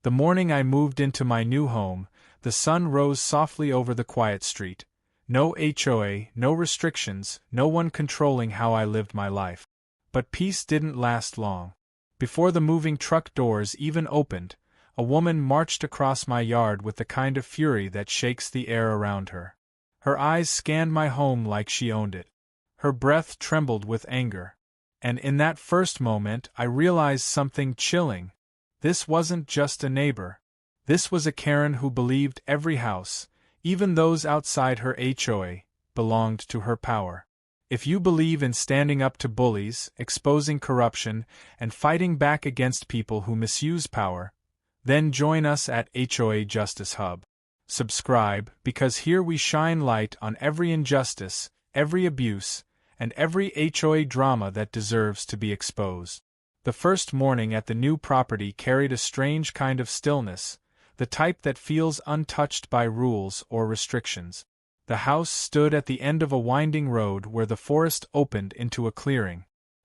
The morning I moved into my new home, the sun rose softly over the quiet street. No HOA, no restrictions, no one controlling how I lived my life. But peace didn't last long. Before the moving truck doors even opened, a woman marched across my yard with the kind of fury that shakes the air around her. Her eyes scanned my home like she owned it. Her breath trembled with anger. And in that first moment I realized something chilling. This wasn't just a neighbor. This was a Karen who believed every house, even those outside her HOA, belonged to her power. If you believe in standing up to bullies, exposing corruption, and fighting back against people who misuse power, then join us at HOA Justice Hub. Subscribe, because here we shine light on every injustice, every abuse, and every HOA drama that deserves to be exposed. The first morning at the new property carried a strange kind of stillness, the type that feels untouched by rules or restrictions. The house stood at the end of a winding road where the forest opened into a clearing.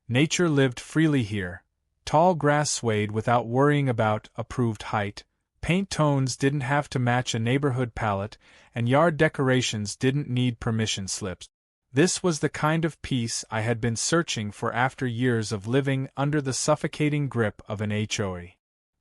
Nature lived freely here. Tall grass swayed without worrying about approved height, paint tones didn't have to match a neighborhood palette, and yard decorations didn't need permission slips. This was the kind of peace I had been searching for after years of living under the suffocating grip of an HOA.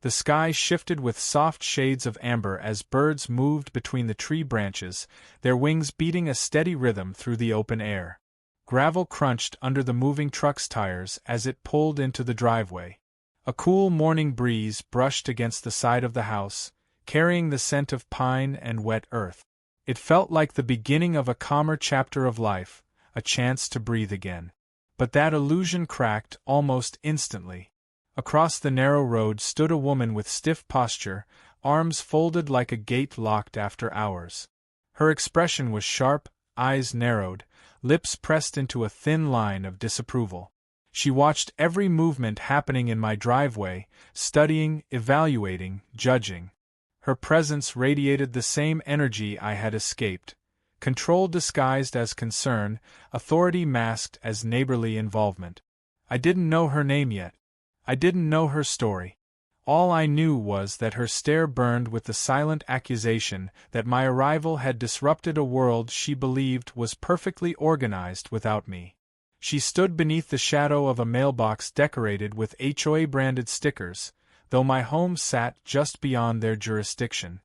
The sky shifted with soft shades of amber as birds moved between the tree branches, their wings beating a steady rhythm through the open air. Gravel crunched under the moving truck's tires as it pulled into the driveway. A cool morning breeze brushed against the side of the house, carrying the scent of pine and wet earth. It felt like the beginning of a calmer chapter of life, a chance to breathe again. But that illusion cracked almost instantly. Across the narrow road stood a woman with stiff posture, arms folded like a gate locked after hours. Her expression was sharp, eyes narrowed, lips pressed into a thin line of disapproval. She watched every movement happening in my driveway, studying, evaluating, judging. Her presence radiated the same energy I had escaped. Control disguised as concern, authority masked as neighborly involvement. I didn't know her name yet. I didn't know her story. All I knew was that her stare burned with the silent accusation that my arrival had disrupted a world she believed was perfectly organized without me. She stood beneath the shadow of a mailbox decorated with HOA-branded stickers, though my home sat just beyond their jurisdiction.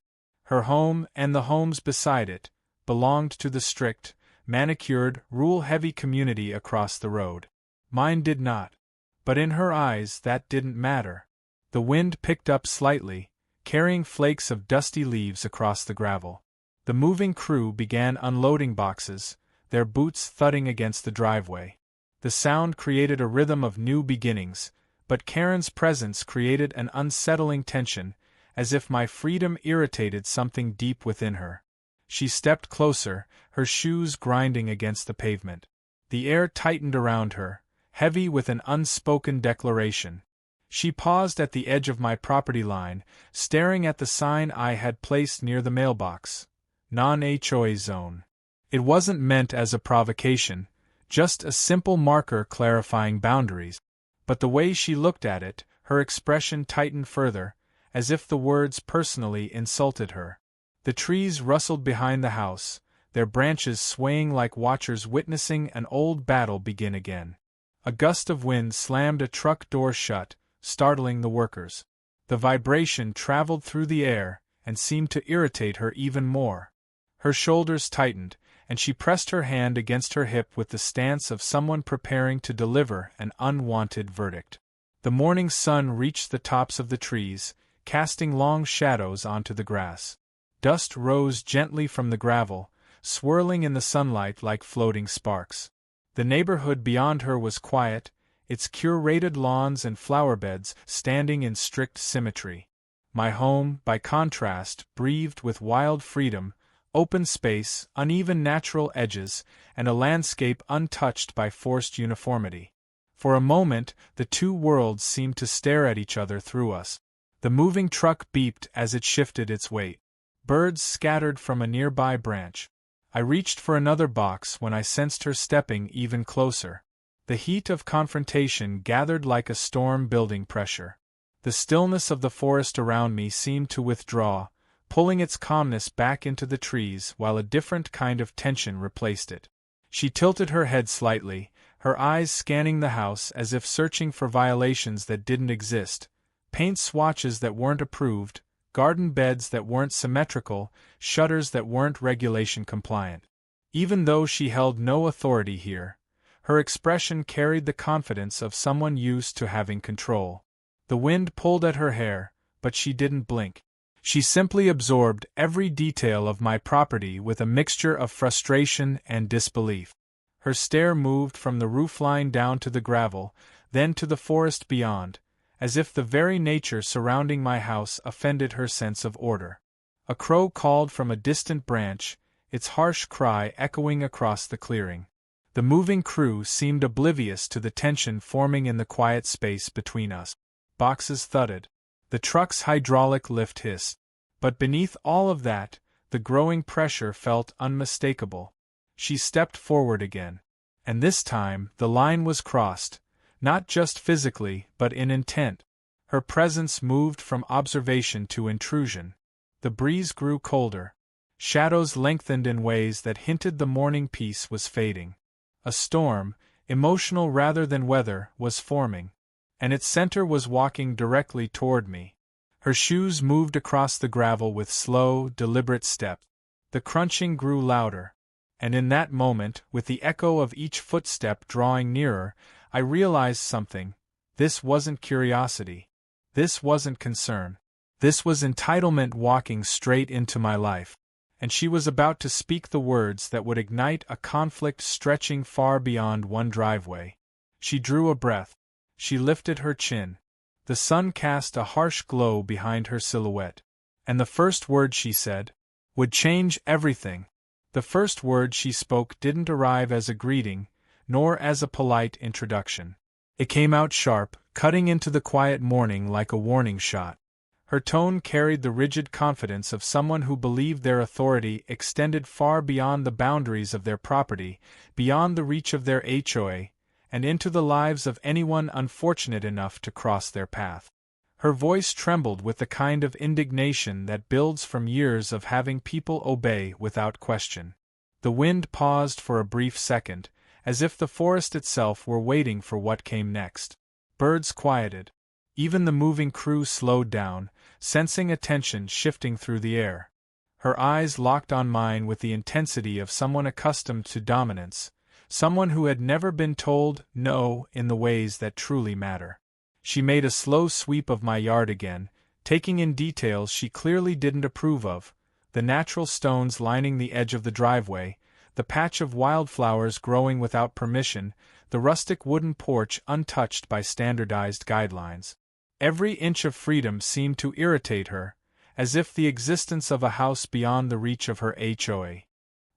Her home, and the homes beside it, belonged to the strict, manicured, rule-heavy community across the road. Mine did not. But in her eyes that didn't matter. The wind picked up slightly, carrying flakes of dusty leaves across the gravel. The moving crew began unloading boxes, their boots thudding against the driveway. The sound created a rhythm of new beginnings, but Karen's presence created an unsettling tension, as if my freedom irritated something deep within her. She stepped closer, her shoes grinding against the pavement. The air tightened around her, heavy with an unspoken declaration. She paused at the edge of my property line, staring at the sign I had placed near the mailbox. Non-HOA zone. It wasn't meant as a provocation, just a simple marker clarifying boundaries. But the way she looked at it, her expression tightened further, as if the words personally insulted her. The trees rustled behind the house, their branches swaying like watchers witnessing an old battle begin again. A gust of wind slammed a truck door shut, startling the workers. The vibration traveled through the air and seemed to irritate her even more. Her shoulders tightened, and she pressed her hand against her hip with the stance of someone preparing to deliver an unwanted verdict. The morning sun reached the tops of the trees, casting long shadows onto the grass. Dust rose gently from the gravel, swirling in the sunlight like floating sparks. The neighborhood beyond her was quiet, its curated lawns and flowerbeds standing in strict symmetry. My home, by contrast, breathed with wild freedom, open space, uneven natural edges, and a landscape untouched by forced uniformity. For a moment, the two worlds seemed to stare at each other through us. The moving truck beeped as it shifted its weight. Birds scattered from a nearby branch. I reached for another box when I sensed her stepping even closer. The heat of confrontation gathered like a storm building pressure. The stillness of the forest around me seemed to withdraw, pulling its calmness back into the trees while a different kind of tension replaced it. She tilted her head slightly, her eyes scanning the house as if searching for violations that didn't exist, paint swatches that weren't approved, garden beds that weren't symmetrical, shutters that weren't regulation compliant. Even though she held no authority here, her expression carried the confidence of someone used to having control. The wind pulled at her hair, but she didn't blink. She simply absorbed every detail of my property with a mixture of frustration and disbelief. Her stare moved from the roofline down to the gravel, then to the forest beyond, as if the very nature surrounding my house offended her sense of order. A crow called from a distant branch, its harsh cry echoing across the clearing. The moving crew seemed oblivious to the tension forming in the quiet space between us. Boxes thudded. The truck's hydraulic lift hissed. But beneath all of that, the growing pressure felt unmistakable. She stepped forward again. And this time, the line was crossed, not just physically, but in intent. Her presence moved from observation to intrusion. The breeze grew colder. Shadows lengthened in ways that hinted the morning peace was fading. A storm, emotional rather than weather, was forming. And its center was walking directly toward me. Her shoes moved across the gravel with slow, deliberate steps. The crunching grew louder. And in that moment, with the echo of each footstep drawing nearer, I realized something. This wasn't curiosity. This wasn't concern. This was entitlement walking straight into my life. And she was about to speak the words that would ignite a conflict stretching far beyond one driveway. She drew a breath. She lifted her chin. The sun cast a harsh glow behind her silhouette. And the first word she said would change everything. The first word she spoke didn't arrive as a greeting, nor as a polite introduction. It came out sharp, cutting into the quiet morning like a warning shot. Her tone carried the rigid confidence of someone who believed their authority extended far beyond the boundaries of their property, beyond the reach of their HOA, and into the lives of anyone unfortunate enough to cross their path. Her voice trembled with the kind of indignation that builds from years of having people obey without question. The wind paused for a brief second, as if the forest itself were waiting for what came next. Birds quieted. Even the moving crew slowed down, sensing a tension shifting through the air. Her eyes locked on mine with the intensity of someone accustomed to dominance, someone who had never been told no in the ways that truly matter. She made a slow sweep of my yard again, taking in details she clearly didn't approve of: the natural stones lining the edge of the driveway, the patch of wildflowers growing without permission, the rustic wooden porch untouched by standardized guidelines. Every inch of freedom seemed to irritate her, as if the existence of a house beyond the reach of her HOA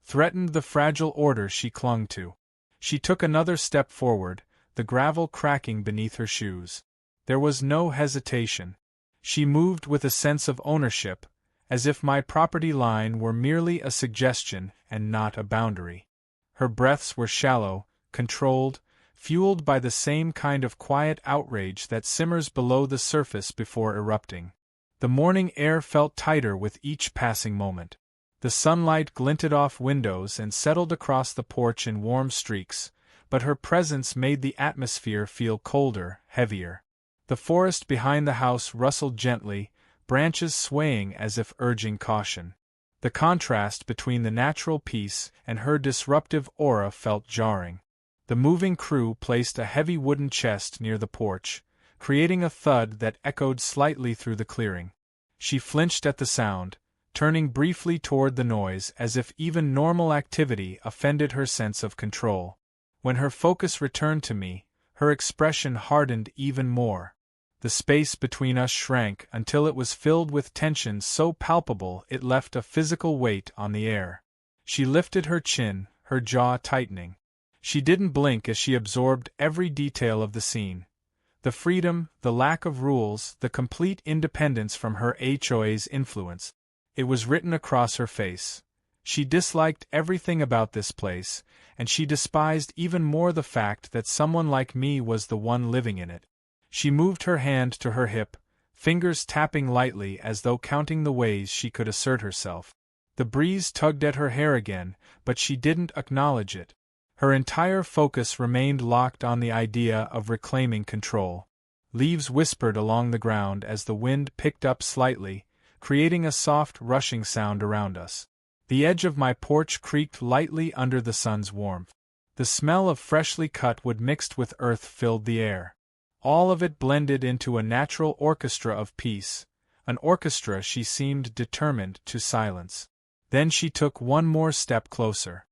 threatened the fragile order she clung to. She took another step forward, the gravel cracking beneath her shoes. There was no hesitation. She moved with a sense of ownership, as if my property line were merely a suggestion and not a boundary. Her breaths were shallow, controlled, fueled by the same kind of quiet outrage that simmers below the surface before erupting. The morning air felt tighter with each passing moment. The sunlight glinted off windows and settled across the porch in warm streaks, but her presence made the atmosphere feel colder, heavier. The forest behind the house rustled gently, branches swaying as if urging caution. The contrast between the natural peace and her disruptive aura felt jarring. The moving crew placed a heavy wooden chest near the porch, creating a thud that echoed slightly through the clearing. She flinched at the sound, turning briefly toward the noise as if even normal activity offended her sense of control. When her focus returned to me, her expression hardened even more. The space between us shrank until it was filled with tension so palpable it left a physical weight on the air. She lifted her chin, her jaw tightening. She didn't blink as she absorbed every detail of the scene. The freedom, the lack of rules, the complete independence from her HOA's influence. It was written across her face. She disliked everything about this place, and she despised even more the fact that someone like me was the one living in it. She moved her hand to her hip, fingers tapping lightly as though counting the ways she could assert herself. The breeze tugged at her hair again, but she didn't acknowledge it. Her entire focus remained locked on the idea of reclaiming control. Leaves whispered along the ground as the wind picked up slightly, creating a soft rushing sound around us. The edge of my porch creaked lightly under the sun's warmth. The smell of freshly cut wood mixed with earth filled the air. All of it blended into a natural orchestra of peace, an orchestra she seemed determined to silence. Then she took one more step closer.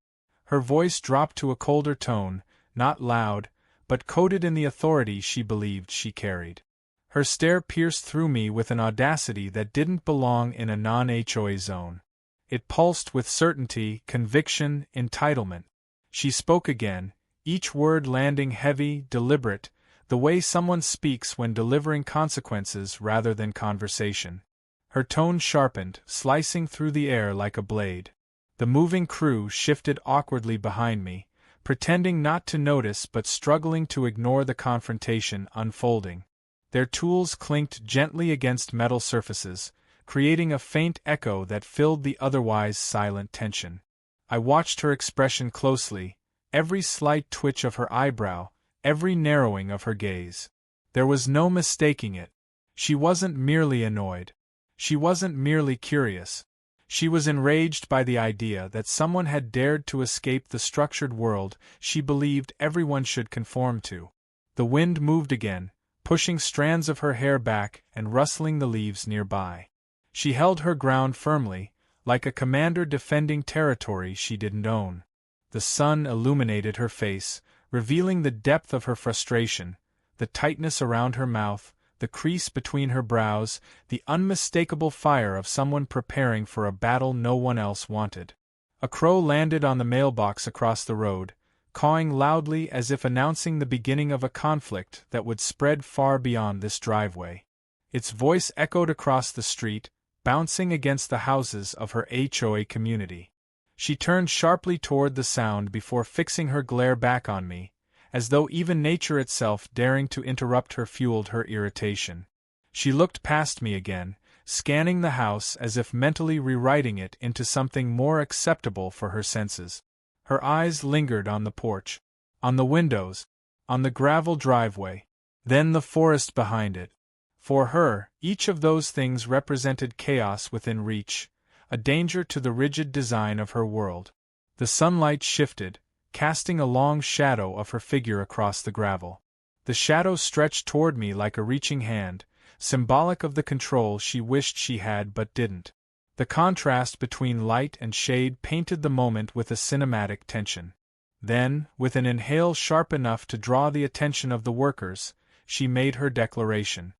Her voice dropped to a colder tone, not loud, but coated in the authority she believed she carried. Her stare pierced through me with an audacity that didn't belong in a non-HOA zone. It pulsed with certainty, conviction, entitlement. She spoke again, each word landing heavy, deliberate, the way someone speaks when delivering consequences rather than conversation. Her tone sharpened, slicing through the air like a blade. The moving crew shifted awkwardly behind me, pretending not to notice but struggling to ignore the confrontation unfolding. Their tools clinked gently against metal surfaces, creating a faint echo that filled the otherwise silent tension. I watched her expression closely, every slight twitch of her eyebrow, every narrowing of her gaze. There was no mistaking it. She wasn't merely annoyed. She wasn't merely curious. She was enraged by the idea that someone had dared to escape the structured world she believed everyone should conform to. The wind moved again, pushing strands of her hair back and rustling the leaves nearby. She held her ground firmly, like a commander defending territory she didn't own. The sun illuminated her face, revealing the depth of her frustration, the tightness around her mouth, the crease between her brows, the unmistakable fire of someone preparing for a battle no one else wanted. A crow landed on the mailbox across the road, cawing loudly as if announcing the beginning of a conflict that would spread far beyond this driveway. Its voice echoed across the street, bouncing against the houses of her HOA community. She turned sharply toward the sound before fixing her glare back on me, as though even nature itself daring to interrupt her fueled her irritation. She looked past me again, scanning the house as if mentally rewriting it into something more acceptable for her senses. Her eyes lingered on the porch, on the windows, on the gravel driveway, then the forest behind it. For her, each of those things represented chaos within reach, a danger to the rigid design of her world. The sunlight shifted, casting a long shadow of her figure across the gravel. The shadow stretched toward me like a reaching hand, symbolic of the control she wished she had but didn't. The contrast between light and shade painted the moment with a cinematic tension. Then, with an inhale sharp enough to draw the attention of the workers, she made her declaration.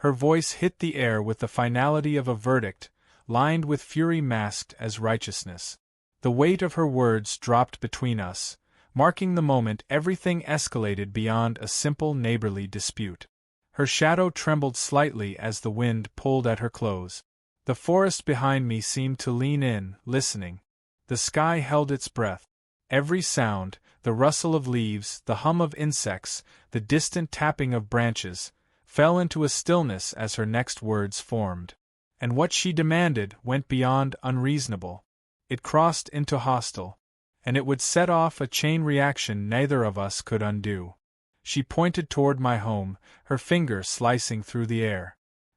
Her voice hit the air with the finality of a verdict, lined with fury masked as righteousness. The weight of her words dropped between us, marking the moment everything escalated beyond a simple neighborly dispute. Her shadow trembled slightly as the wind pulled at her clothes. The forest behind me seemed to lean in, listening. The sky held its breath. Every sound, the rustle of leaves, the hum of insects, the distant tapping of branches, fell into a stillness as her next words formed. And what she demanded went beyond unreasonable. It crossed into hostile, and it would set off a chain reaction neither of us could undo. She pointed toward my home, her finger slicing through the air.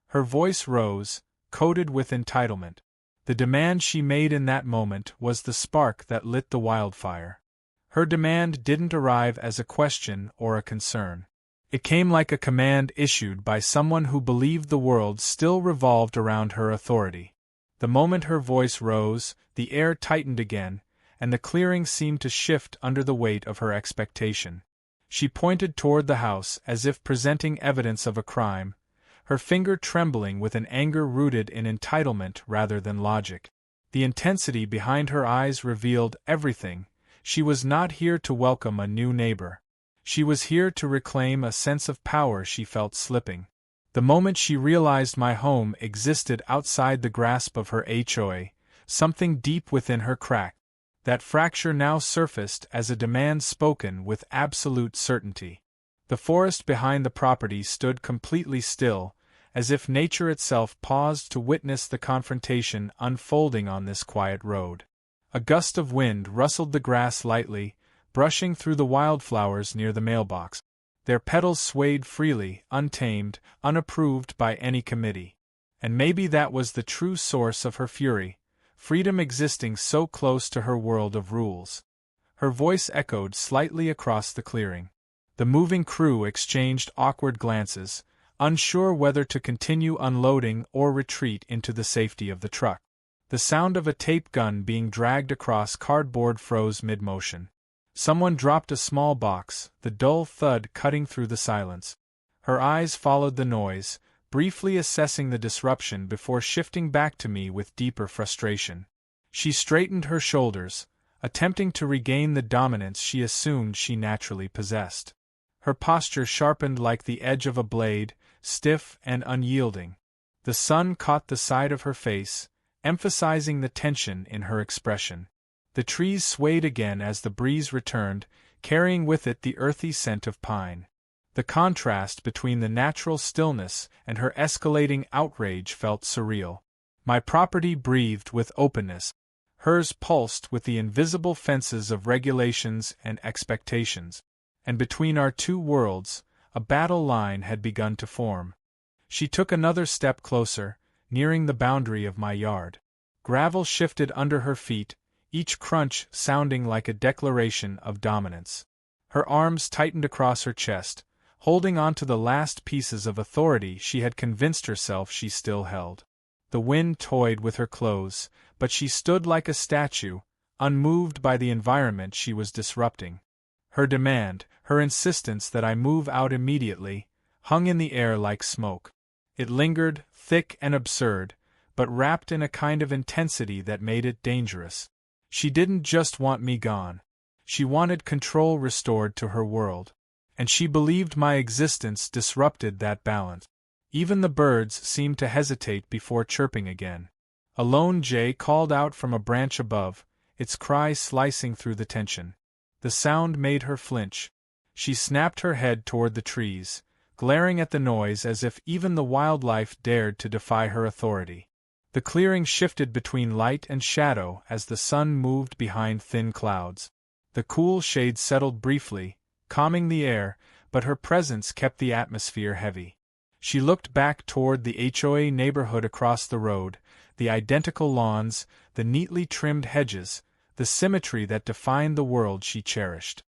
Her voice rose, coated with entitlement. The demand she made in that moment was the spark that lit the wildfire. Her demand didn't arrive as a question or a concern. It came like a command issued by someone who believed the world still revolved around her authority. The moment her voice rose, the air tightened again, and the clearing seemed to shift under the weight of her expectation. She pointed toward the house as if presenting evidence of a crime, her finger trembling with an anger rooted in entitlement rather than logic. The intensity behind her eyes revealed everything. She was not here to welcome a new neighbor. She was here to reclaim a sense of power she felt slipping. The moment she realized my home existed outside the grasp of her HOA, something deep within her cracked. That fracture now surfaced as a demand spoken with absolute certainty. The forest behind the property stood completely still, as if nature itself paused to witness the confrontation unfolding on this quiet road. A gust of wind rustled the grass lightly, brushing through the wildflowers near the mailbox. Their petals swayed freely, untamed, unapproved by any committee. And maybe that was the true source of her fury, freedom existing so close to her world of rules. Her voice echoed slightly across the clearing. The moving crew exchanged awkward glances, unsure whether to continue unloading or retreat into the safety of the truck. The sound of a tape gun being dragged across cardboard froze mid-motion. Someone dropped a small box, the dull thud cutting through the silence. Her eyes followed the noise, briefly assessing the disruption before shifting back to me with deeper frustration. She straightened her shoulders, attempting to regain the dominance she assumed she naturally possessed. Her posture sharpened like the edge of a blade, stiff and unyielding. The sun caught the side of her face, emphasizing the tension in her expression. The trees swayed again as the breeze returned, carrying with it the earthy scent of pine. The contrast between the natural stillness and her escalating outrage felt surreal. My property breathed with openness. Hers pulsed with the invisible fences of regulations and expectations. And between our two worlds, a battle line had begun to form. She took another step closer, nearing the boundary of my yard. Gravel shifted under her feet, each crunch sounding like a declaration of dominance. Her arms tightened across her chest, holding on to the last pieces of authority she had convinced herself she still held. The wind toyed with her clothes, but she stood like a statue, unmoved by the environment she was disrupting. Her demand, her insistence that I move out immediately, hung in the air like smoke. It lingered, thick and absurd, but wrapped in a kind of intensity that made it dangerous. She didn't just want me gone. She wanted control restored to her world. And she believed my existence disrupted that balance. Even the birds seemed to hesitate before chirping again. A lone jay called out from a branch above, its cry slicing through the tension. The sound made her flinch. She snapped her head toward the trees, glaring at the noise as if even the wildlife dared to defy her authority. The clearing shifted between light and shadow as the sun moved behind thin clouds. The cool shade settled briefly, calming the air, but her presence kept the atmosphere heavy. She looked back toward the HOA neighborhood across the road, the identical lawns, the neatly trimmed hedges, the symmetry that defined the world she cherished.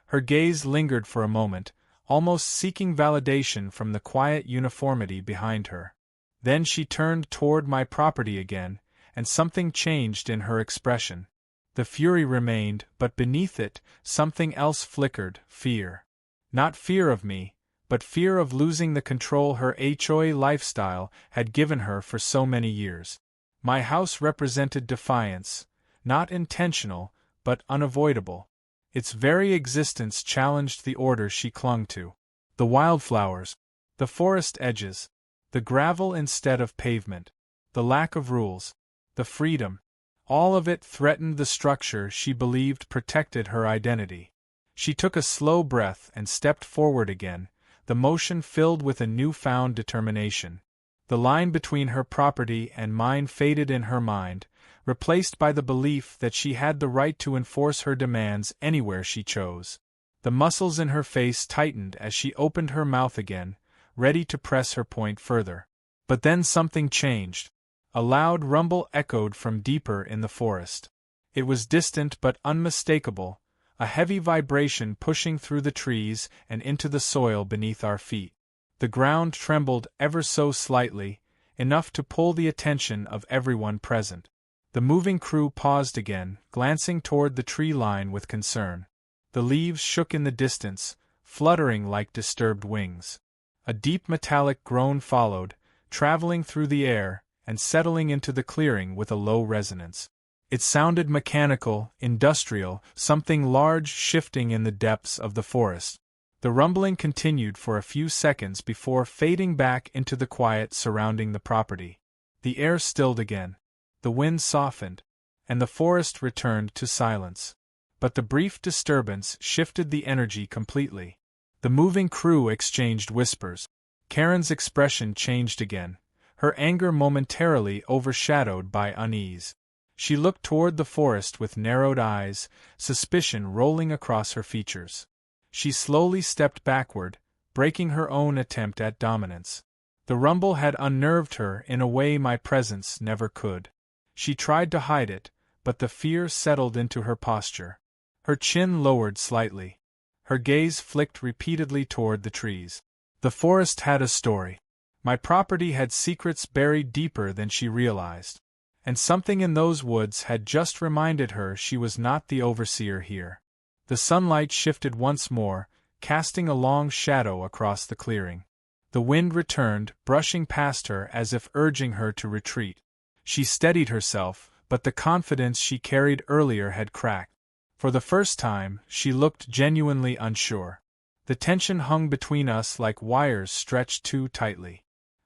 Her gaze lingered for a moment, almost seeking validation from the quiet uniformity behind her. Then she turned toward my property again, and something changed in her expression. The fury remained, but beneath it, something else flickered, fear. Not fear of me, but fear of losing the control her HOA lifestyle had given her for so many years. My house represented defiance, not intentional, but unavoidable. Its very existence challenged the order she clung to. The wildflowers, the forest edges, the gravel instead of pavement, the lack of rules, the freedom, all of it threatened the structure she believed protected her identity. She took a slow breath and stepped forward again, the motion filled with a newfound determination. The line between her property and mine faded in her mind, replaced by the belief that she had the right to enforce her demands anywhere she chose. The muscles in her face tightened as she opened her mouth again, ready to press her point further. But then something changed. A loud rumble echoed from deeper in the forest. It was distant but unmistakable, a heavy vibration pushing through the trees and into the soil beneath our feet. The ground trembled ever so slightly, enough to pull the attention of everyone present. The moving crew paused again, glancing toward the tree line with concern. The leaves shook in the distance, fluttering like disturbed wings. A deep metallic groan followed, traveling through the air and settling into the clearing with a low resonance. It sounded mechanical, industrial, something large shifting in the depths of the forest. The rumbling continued for a few seconds before fading back into the quiet surrounding the property. The air stilled again. The wind softened, and the forest returned to silence. But the brief disturbance shifted the energy completely. The moving crew exchanged whispers. Karen's expression changed again, her anger momentarily overshadowed by unease. She looked toward the forest with narrowed eyes, suspicion rolling across her features. She slowly stepped backward, breaking her own attempt at dominance. The rumble had unnerved her in a way my presence never could. She tried to hide it, but the fear settled into her posture. Her chin lowered slightly. Her gaze flicked repeatedly toward the trees. The forest had a story. My property had secrets buried deeper than she realized. And something in those woods had just reminded her she was not the overseer here. The sunlight shifted once more, casting a long shadow across the clearing. The wind returned, brushing past her as if urging her to retreat. She steadied herself, but the confidence she carried earlier had cracked. For the first time, she looked genuinely unsure. The tension hung between us like wires stretched too tightly.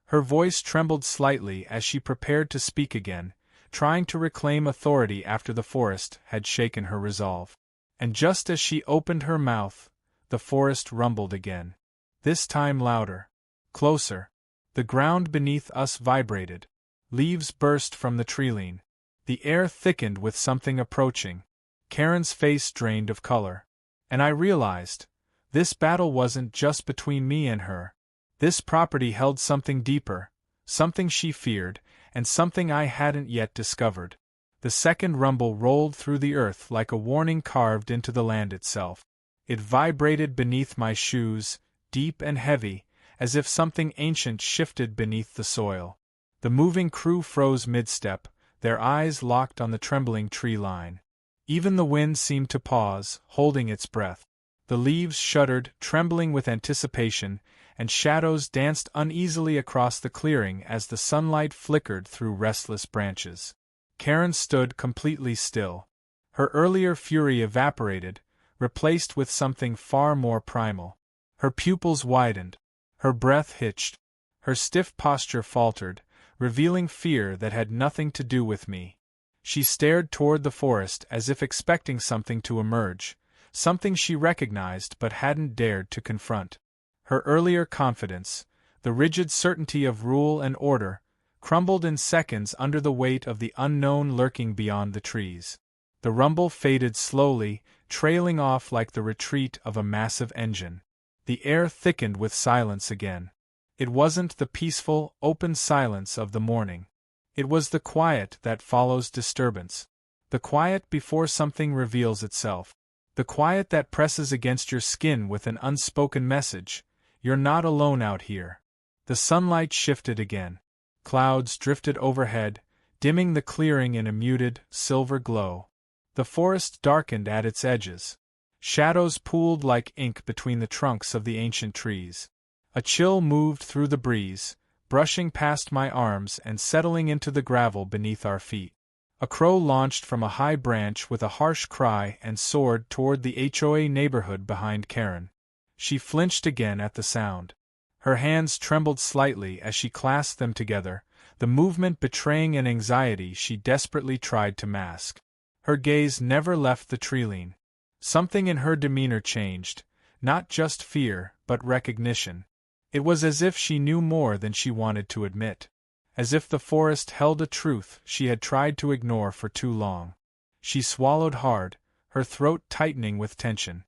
Her voice trembled slightly as she prepared to speak again, trying to reclaim authority after the forest had shaken her resolve. And just as she opened her mouth, the forest rumbled again. This time louder. Closer. The ground beneath us vibrated. Leaves burst from the treeline. The air thickened with something approaching. Karen's face drained of color. And I realized, this battle wasn't just between me and her. This property held something deeper, something she feared, and something I hadn't yet discovered. The second rumble rolled through the earth like a warning carved into the land itself. It vibrated beneath my shoes, deep and heavy, as if something ancient shifted beneath the soil. The moving crew froze mid-step, their eyes locked on the trembling tree line. Even the wind seemed to pause, holding its breath. The leaves shuddered, trembling with anticipation, and shadows danced uneasily across the clearing as the sunlight flickered through restless branches. Karen stood completely still. Her earlier fury evaporated, replaced with something far more primal. Her pupils widened. Her breath hitched. Her stiff posture faltered, revealing fear that had nothing to do with me. She stared toward the forest as if expecting something to emerge, something she recognized but hadn't dared to confront. Her earlier confidence, the rigid certainty of rule and order, crumbled in seconds under the weight of the unknown lurking beyond the trees. The rumble faded slowly, trailing off like the retreat of a massive engine. The air thickened with silence again. It wasn't the peaceful, open silence of the morning. It was the quiet that follows disturbance. The quiet before something reveals itself. The quiet that presses against your skin with an unspoken message: you're not alone out here. The sunlight shifted again. Clouds drifted overhead, dimming the clearing in a muted, silver glow. The forest darkened at its edges. Shadows pooled like ink between the trunks of the ancient trees. A chill moved through the breeze, brushing past my arms and settling into the gravel beneath our feet. A crow launched from a high branch with a harsh cry and soared toward the HOA neighborhood behind Karen. She flinched again at the sound. Her hands trembled slightly as she clasped them together, the movement betraying an anxiety she desperately tried to mask. Her gaze never left the treeline. Something in her demeanor changed, not just fear, but recognition. It was as if she knew more than she wanted to admit. As if the forest held a truth she had tried to ignore for too long. She swallowed hard, her throat tightening with tension.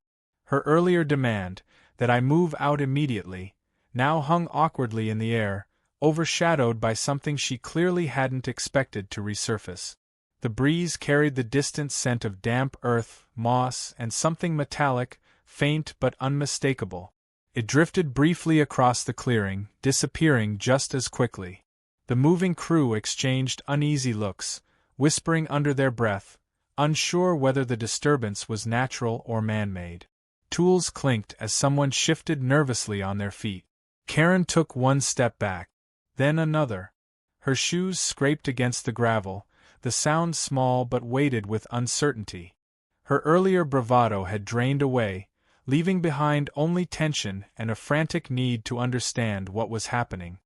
Her earlier demand, that I move out immediately, now hung awkwardly in the air, overshadowed by something she clearly hadn't expected to resurface. The breeze carried the distant scent of damp earth, moss, and something metallic, faint but unmistakable. It drifted briefly across the clearing, disappearing just as quickly. The moving crew exchanged uneasy looks, whispering under their breath, unsure whether the disturbance was natural or man-made. Tools clinked as someone shifted nervously on their feet. Karen took one step back, then another. Her shoes scraped against the gravel, the sound small but weighted with uncertainty. Her earlier bravado had drained away, leaving behind only tension and a frantic need to understand what was happening.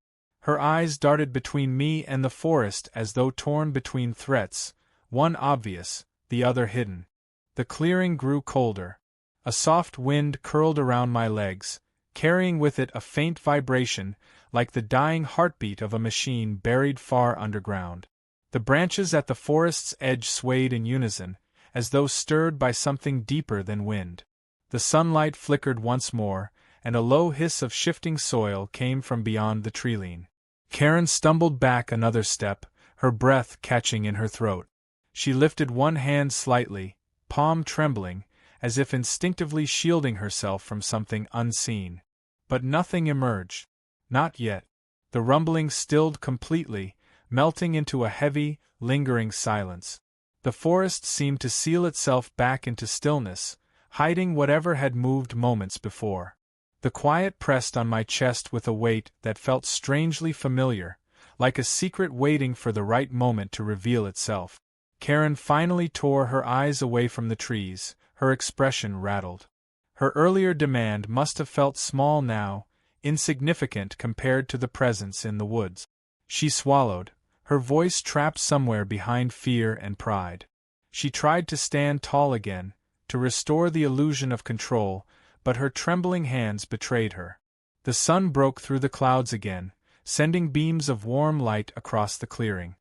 Her eyes darted between me and the forest as though torn between threats, one obvious, the other hidden. The clearing grew colder. A soft wind curled around my legs, carrying with it a faint vibration, like the dying heartbeat of a machine buried far underground. The branches at the forest's edge swayed in unison, as though stirred by something deeper than wind. The sunlight flickered once more, and a low hiss of shifting soil came from beyond the treeline. Karen stumbled back another step, her breath catching in her throat. She lifted one hand slightly, palm trembling, as if instinctively shielding herself from something unseen. But nothing emerged. Not yet. The rumbling stilled completely, melting into a heavy, lingering silence. The forest seemed to seal itself back into stillness, hiding whatever had moved moments before. The quiet pressed on my chest with a weight that felt strangely familiar, like a secret waiting for the right moment to reveal itself. Karen finally tore her eyes away from the trees, her expression rattled. Her earlier demand must have felt small now, insignificant compared to the presence in the woods. She swallowed, her voice trapped somewhere behind fear and pride. She tried to stand tall again, to restore the illusion of control, but her trembling hands betrayed her. The sun broke through the clouds again, sending beams of warm light across the clearing.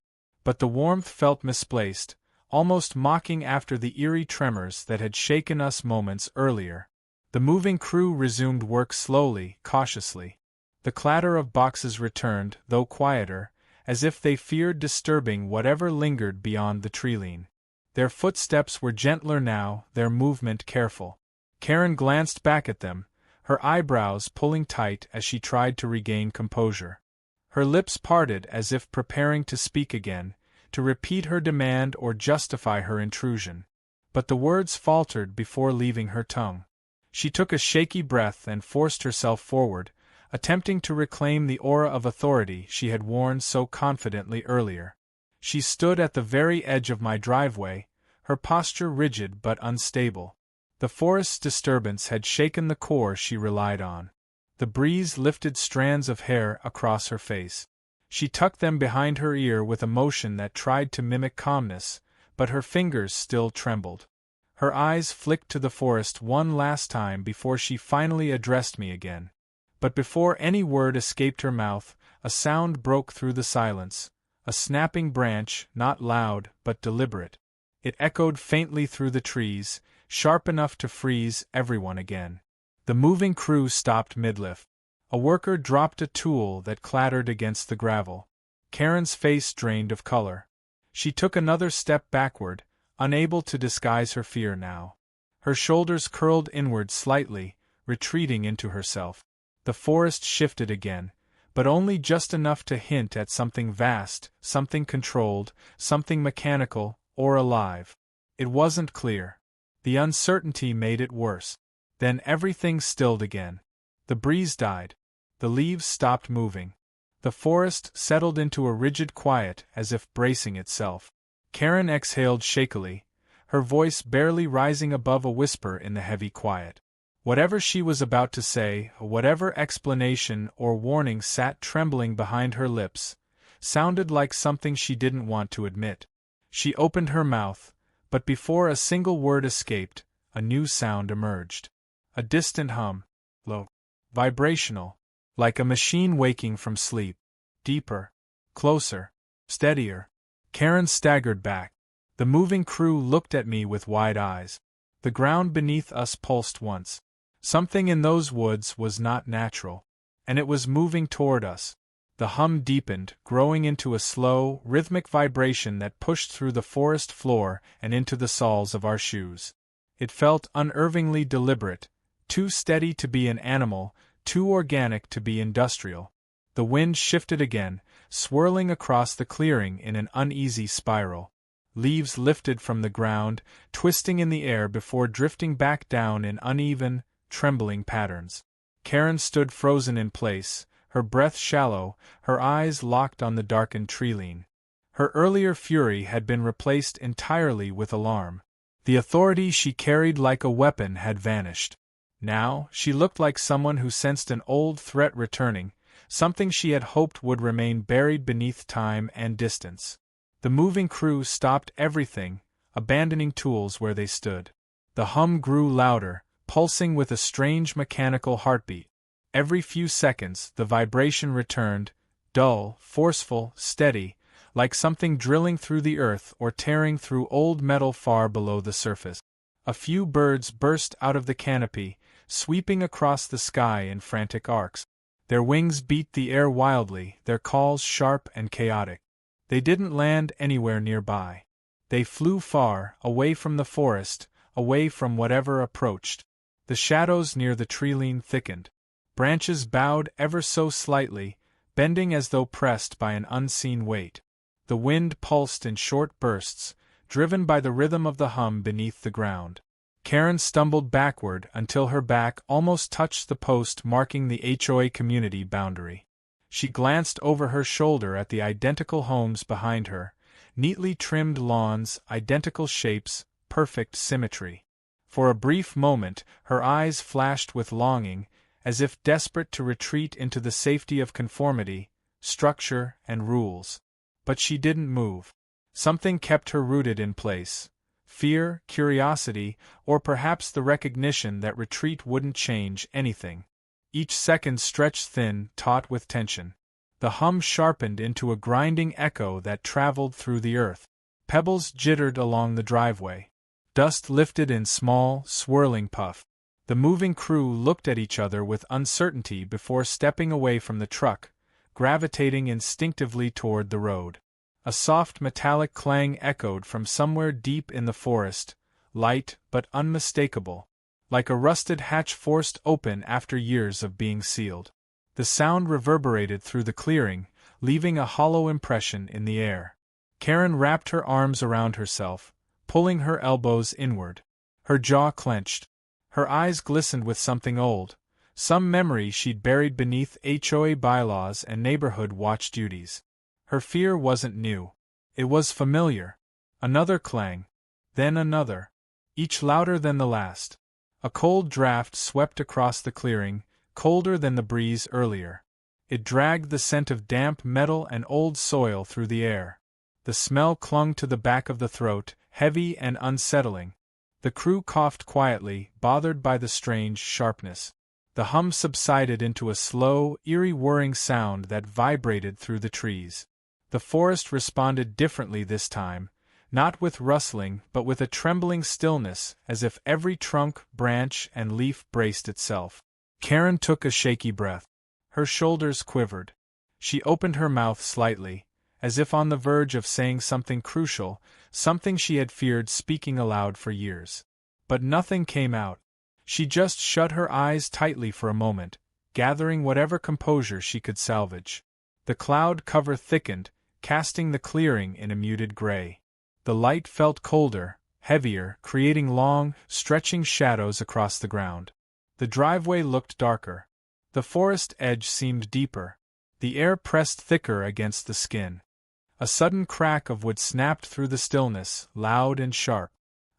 But the warmth felt misplaced, almost mocking after the eerie tremors that had shaken us moments earlier. The moving crew resumed work slowly, cautiously. The clatter of boxes returned, though quieter, as if they feared disturbing whatever lingered beyond the treeline. Their footsteps were gentler now, their movement careful. Karen glanced back at them, her eyebrows pulling tight as she tried to regain composure. Her lips parted as if preparing to speak again, to repeat her demand or justify her intrusion. But the words faltered before leaving her tongue. She took a shaky breath and forced herself forward, attempting to reclaim the aura of authority she had worn so confidently earlier. She stood at the very edge of my driveway, her posture rigid but unstable. The forest's disturbance had shaken the core she relied on. The breeze lifted strands of hair across her face. She tucked them behind her ear with a motion that tried to mimic calmness, but her fingers still trembled. Her eyes flicked to the forest one last time before she finally addressed me again. But before any word escaped her mouth, a sound broke through the silence, a snapping branch, not loud but deliberate. It echoed faintly through the trees, sharp enough to freeze everyone again. The moving crew stopped mid-lift. A worker dropped a tool that clattered against the gravel. Karen's face drained of color. She took another step backward, unable to disguise her fear now. Her shoulders curled inward slightly, retreating into herself. The forest shifted again, but only just enough to hint at something vast, something controlled, something mechanical, or alive. It wasn't clear. The uncertainty made it worse. Then everything stilled again. The breeze died. The leaves stopped moving. The forest settled into a rigid quiet as if bracing itself. Karen exhaled shakily, her voice barely rising above a whisper in the heavy quiet. Whatever she was about to say, whatever explanation or warning sat trembling behind her lips, sounded like something she didn't want to admit. She opened her mouth, but before a single word escaped, a new sound emerged. A distant hum, low, vibrational, like a machine waking from sleep. Deeper, closer, steadier. Karen staggered back. The moving crew looked at me with wide eyes. The ground beneath us pulsed once. Something in those woods was not natural, and it was moving toward us. The hum deepened, growing into a slow, rhythmic vibration that pushed through the forest floor and into the soles of our shoes. It felt unervingly deliberate, too steady to be an animal, too organic to be industrial. The wind shifted again, swirling across the clearing in an uneasy spiral. Leaves lifted from the ground, twisting in the air before drifting back down in uneven, trembling patterns. Karen stood frozen in place, her breath shallow, her eyes locked on the darkened treeline. Her earlier fury had been replaced entirely with alarm. The authority she carried like a weapon had vanished. Now, she looked like someone who sensed an old threat returning, something she had hoped would remain buried beneath time and distance. The moving crew stopped everything, abandoning tools where they stood. The hum grew louder, pulsing with a strange mechanical heartbeat. Every few seconds, the vibration returned, dull, forceful, steady, like something drilling through the earth or tearing through old metal far below the surface. A few birds burst out of the canopy, sweeping across the sky in frantic arcs. Their wings beat the air wildly, their calls sharp and chaotic. They didn't land anywhere nearby. They flew far, away from the forest, away from whatever approached. The shadows near the treeline thickened. Branches bowed ever so slightly, bending as though pressed by an unseen weight. The wind pulsed in short bursts, driven by the rhythm of the hum beneath the ground. Karen stumbled backward until her back almost touched the post marking the HOA community boundary. She glanced over her shoulder at the identical homes behind her, neatly trimmed lawns, identical shapes, perfect symmetry. For a brief moment, her eyes flashed with longing, as if desperate to retreat into the safety of conformity, structure, and rules. But she didn't move. Something kept her rooted in place. Fear, curiosity, or perhaps the recognition that retreat wouldn't change anything. Each second stretched thin, taut with tension. The hum sharpened into a grinding echo that traveled through the earth. Pebbles jittered along the driveway. Dust lifted in small, swirling puff. The moving crew looked at each other with uncertainty before stepping away from the truck, gravitating instinctively toward the road. A soft metallic clang echoed from somewhere deep in the forest, light but unmistakable, like a rusted hatch forced open after years of being sealed. The sound reverberated through the clearing, leaving a hollow impression in the air. Karen wrapped her arms around herself, pulling her elbows inward. Her jaw clenched. Her eyes glistened with something old, some memory she'd buried beneath HOA bylaws and neighborhood watch duties. Her fear wasn't new. It was familiar. Another clang. Then another. Each louder than the last. A cold draft swept across the clearing, colder than the breeze earlier. It dragged the scent of damp metal and old soil through the air. The smell clung to the back of the throat, heavy and unsettling. The crew coughed quietly, bothered by the strange sharpness. The hum subsided into a slow, eerie whirring sound that vibrated through the trees. The forest responded differently this time, not with rustling but with a trembling stillness, as if every trunk, branch, and leaf braced itself. Karen took a shaky breath. Her shoulders quivered. She opened her mouth slightly, as if on the verge of saying something crucial, something she had feared speaking aloud for years. But nothing came out. She just shut her eyes tightly for a moment, gathering whatever composure she could salvage. The cloud cover thickened, casting the clearing in a muted gray. The light felt colder, heavier, creating long, stretching shadows across the ground. The driveway looked darker. The forest edge seemed deeper. The air pressed thicker against the skin. A sudden crack of wood snapped through the stillness, loud and sharp.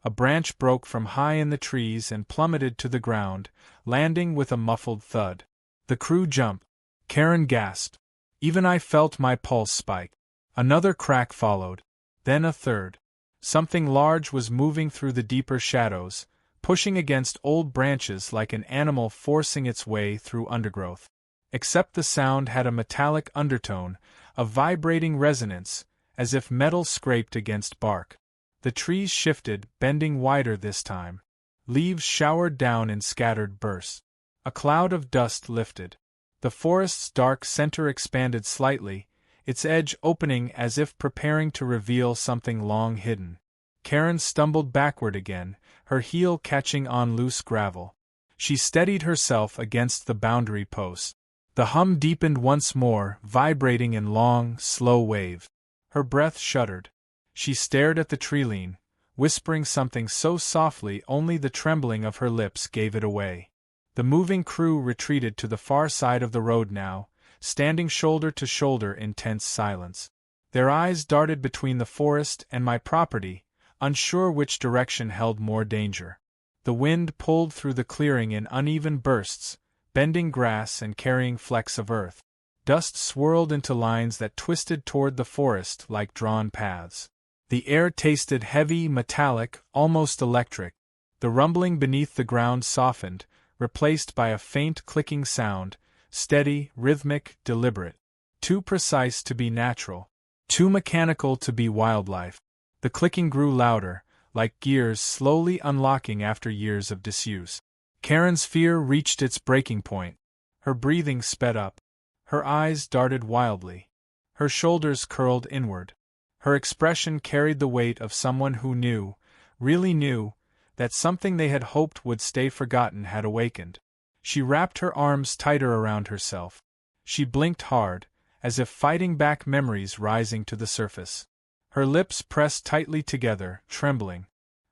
A branch broke from high in the trees and plummeted to the ground, landing with a muffled thud. The crew jumped. Karen gasped. Even I felt my pulse spike. Another crack followed. Then a third. Something large was moving through the deeper shadows, pushing against old branches like an animal forcing its way through undergrowth. Except the sound had a metallic undertone, a vibrating resonance, as if metal scraped against bark. The trees shifted, bending wider this time. Leaves showered down in scattered bursts. A cloud of dust lifted. The forest's dark center expanded slightly, its edge opening as if preparing to reveal something long hidden. Karen stumbled backward again, her heel catching on loose gravel. She steadied herself against the boundary post. The hum deepened once more, vibrating in long, slow waves. Her breath shuddered. She stared at the treeline, whispering something so softly only the trembling of her lips gave it away. The moving crew retreated to the far side of the road now, standing shoulder to shoulder in tense silence. Their eyes darted between the forest and my property, unsure which direction held more danger. The wind pulled through the clearing in uneven bursts, bending grass and carrying flecks of earth. Dust swirled into lines that twisted toward the forest like drawn paths. The air tasted heavy, metallic, almost electric. The rumbling beneath the ground softened, replaced by a faint clicking sound, steady, rhythmic, deliberate. Too precise to be natural. Too mechanical to be wildlife. The clicking grew louder, like gears slowly unlocking after years of disuse. Karen's fear reached its breaking point. Her breathing sped up. Her eyes darted wildly. Her shoulders curled inward. Her expression carried the weight of someone who knew, really knew, that something they had hoped would stay forgotten had awakened. She wrapped her arms tighter around herself. She blinked hard, as if fighting back memories rising to the surface. Her lips pressed tightly together, trembling.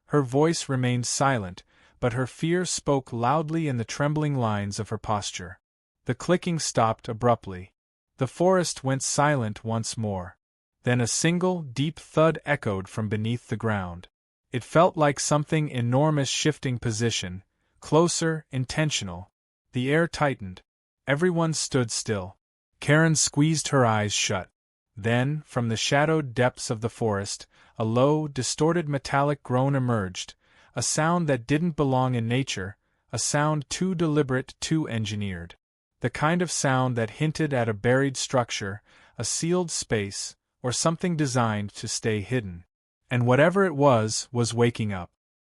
Her voice remained silent, but her fear spoke loudly in the trembling lines of her posture. The clicking stopped abruptly. The forest went silent once more. Then a single, deep thud echoed from beneath the ground. It felt like something enormous shifting position, closer, intentional. The air tightened. Everyone stood still. Karen squeezed her eyes shut. Then, from the shadowed depths of the forest, a low, distorted metallic groan emerged, a sound that didn't belong in nature, a sound too deliberate, too engineered. The kind of sound that hinted at a buried structure, a sealed space, or something designed to stay hidden. And whatever it was waking up.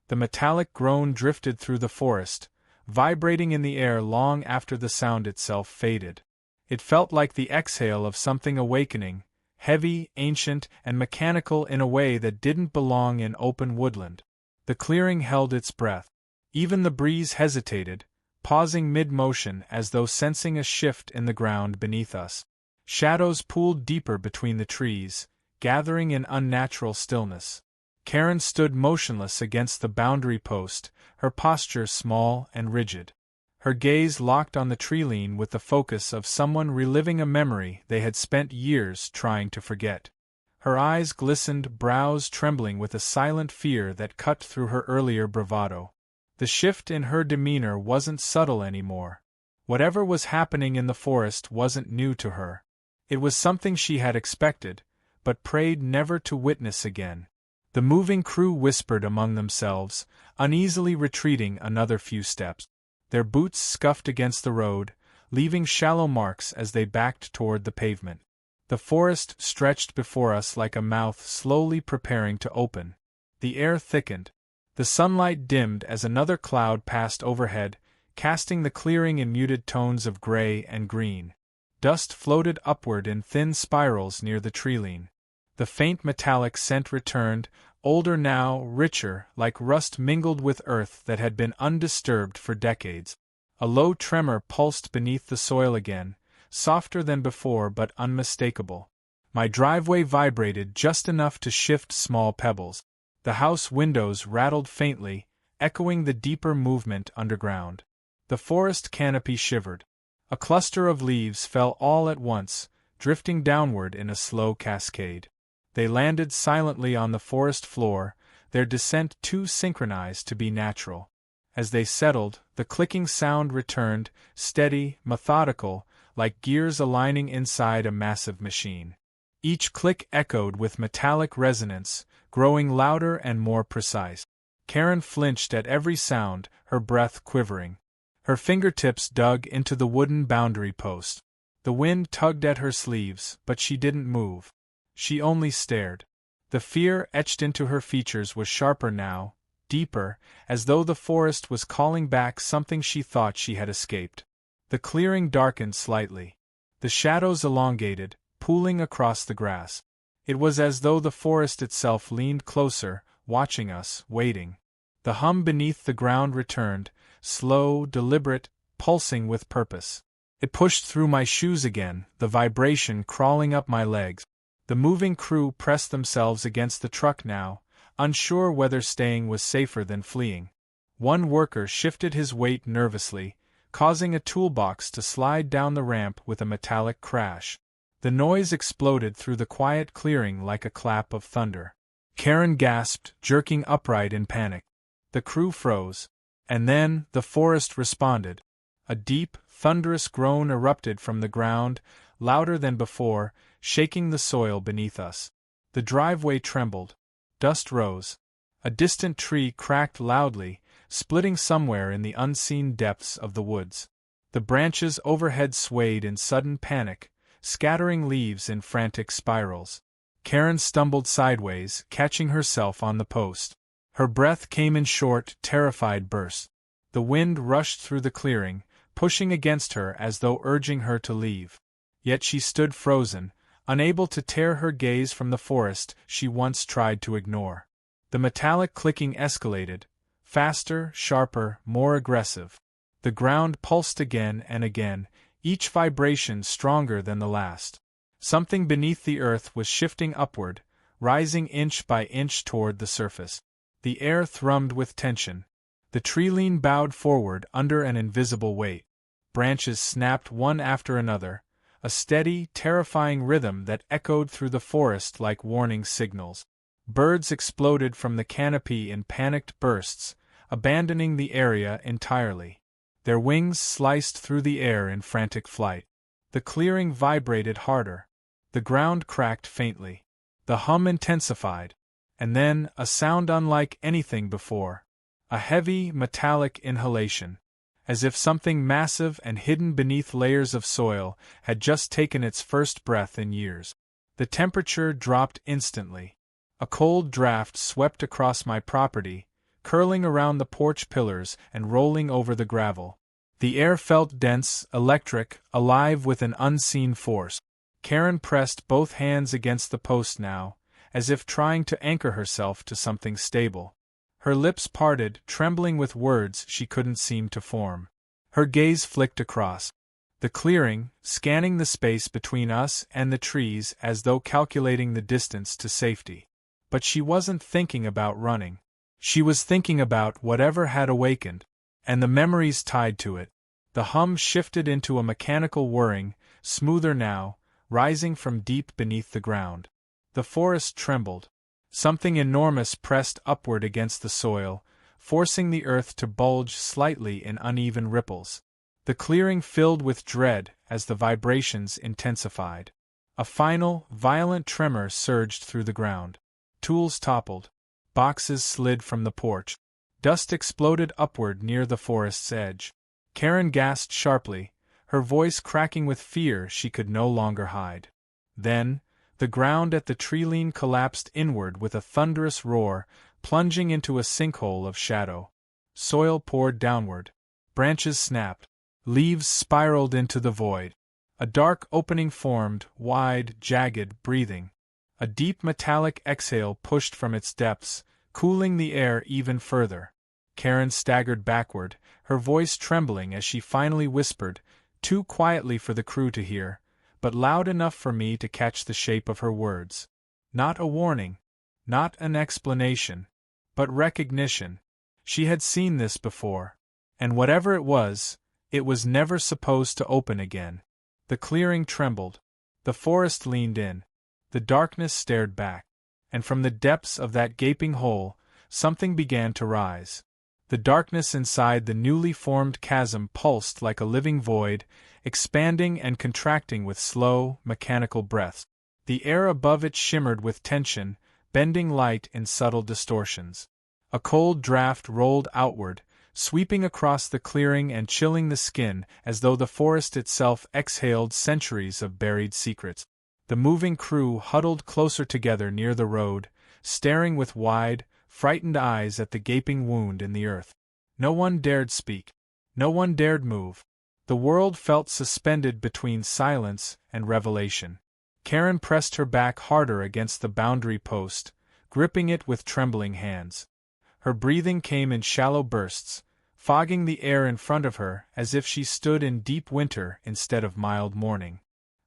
The metallic groan drifted through the forest, vibrating in the air long after the sound itself faded. It felt like the exhale of something awakening, heavy, ancient, and mechanical in a way that didn't belong in open woodland. The clearing held its breath. Even the breeze hesitated, pausing mid-motion as though sensing a shift in the ground beneath us. Shadows pooled deeper between the trees, gathering in unnatural stillness. Karen stood motionless against the boundary post, her posture small and rigid. Her gaze locked on the tree-line with the focus of someone reliving a memory they had spent years trying to forget. Her eyes glistened, brows trembling with a silent fear that cut through her earlier bravado. The shift in her demeanor wasn't subtle anymore. Whatever was happening in the forest wasn't new to her. It was something she had expected, but prayed never to witness again. The moving crew whispered among themselves, uneasily retreating another few steps. Their boots scuffed against the road, leaving shallow marks as they backed toward the pavement. The forest stretched before us like a mouth slowly preparing to open. The air thickened. The sunlight dimmed as another cloud passed overhead, casting the clearing in muted tones of gray and green. Dust floated upward in thin spirals near the tree-line. The faint metallic scent returned, older now, richer, like rust mingled with earth that had been undisturbed for decades. A low tremor pulsed beneath the soil again, softer than before but unmistakable. My driveway vibrated just enough to shift small pebbles. The house windows rattled faintly, echoing the deeper movement underground. The forest canopy shivered. A cluster of leaves fell all at once, drifting downward in a slow cascade. They landed silently on the forest floor, their descent too synchronized to be natural. As they settled, the clicking sound returned, steady, methodical, like gears aligning inside a massive machine. Each click echoed with metallic resonance, growing louder and more precise. Karen flinched at every sound, her breath quivering. Her fingertips dug into the wooden boundary post. The wind tugged at her sleeves, but she didn't move. She only stared. The fear etched into her features was sharper now, deeper, as though the forest was calling back something she thought she had escaped. The clearing darkened slightly. The shadows elongated, pooling across the grass. It was as though the forest itself leaned closer, watching us, waiting. The hum beneath the ground returned, slow, deliberate, pulsing with purpose. It pushed through my shoes again, the vibration crawling up my legs. The moving crew pressed themselves against the truck now, unsure whether staying was safer than fleeing. One worker shifted his weight nervously, causing a toolbox to slide down the ramp with a metallic crash. The noise exploded through the quiet clearing like a clap of thunder. Karen gasped, jerking upright in panic. The crew froze. And then, the forest responded. A deep, thunderous groan erupted from the ground, louder than before, shaking the soil beneath us. The driveway trembled. Dust rose. A distant tree cracked loudly, splitting somewhere in the unseen depths of the woods. The branches overhead swayed in sudden panic, scattering leaves in frantic spirals. Karen stumbled sideways, catching herself on the post. Her breath came in short, terrified bursts. The wind rushed through the clearing, pushing against her as though urging her to leave. Yet she stood frozen, unable to tear her gaze from the forest she once tried to ignore. The metallic clicking escalated, faster, sharper, more aggressive. The ground pulsed again and again, each vibration stronger than the last. Something beneath the earth was shifting upward, rising inch by inch toward the surface. The air thrummed with tension. The tree bowed forward under an invisible weight. Branches snapped one after another, a steady, terrifying rhythm that echoed through the forest like warning signals. Birds exploded from the canopy in panicked bursts, abandoning the area entirely. Their wings sliced through the air in frantic flight. The clearing vibrated harder. The ground cracked faintly. The hum intensified. And then, a sound unlike anything before. A heavy, metallic inhalation. As if something massive and hidden beneath layers of soil had just taken its first breath in years. The temperature dropped instantly. A cold draft swept across my property, curling around the porch pillars and rolling over the gravel. The air felt dense, electric, alive with an unseen force. Karen pressed both hands against the post now, as if trying to anchor herself to something stable. Her lips parted, trembling with words she couldn't seem to form. Her gaze flicked across the clearing, scanning the space between us and the trees as though calculating the distance to safety. But she wasn't thinking about running. She was thinking about whatever had awakened, and the memories tied to it. The hum shifted into a mechanical whirring, smoother now, rising from deep beneath the ground. The forest trembled. Something enormous pressed upward against the soil, forcing the earth to bulge slightly in uneven ripples. The clearing filled with dread as the vibrations intensified. A final, violent tremor surged through the ground. Tools toppled. Boxes slid from the porch. Dust exploded upward near the forest's edge. Karen gasped sharply, her voice cracking with fear she could no longer hide. Then, the ground at the tree collapsed inward with a thunderous roar, plunging into a sinkhole of shadow. Soil poured downward. Branches snapped. Leaves spiraled into the void. A dark opening formed, wide, jagged, breathing. A deep metallic exhale pushed from its depths, cooling the air even further. Karen staggered backward, her voice trembling as she finally whispered, too quietly for the crew to hear, but loud enough for me to catch the shape of her words. Not a warning, not an explanation, but recognition. She had seen this before. And whatever it was never supposed to open again. The clearing trembled. The forest leaned in. The darkness stared back. And from the depths of that gaping hole, something began to rise. The darkness inside the newly formed chasm pulsed like a living void, expanding and contracting with slow, mechanical breaths. The air above it shimmered with tension, bending light in subtle distortions. A cold draft rolled outward, sweeping across the clearing and chilling the skin as though the forest itself exhaled centuries of buried secrets. The moving crew huddled closer together near the road, staring with wide, frightened eyes at the gaping wound in the earth. No one dared speak. No one dared move. The world felt suspended between silence and revelation. Karen pressed her back harder against the boundary post, gripping it with trembling hands. Her breathing came in shallow bursts, fogging the air in front of her as if she stood in deep winter instead of mild morning.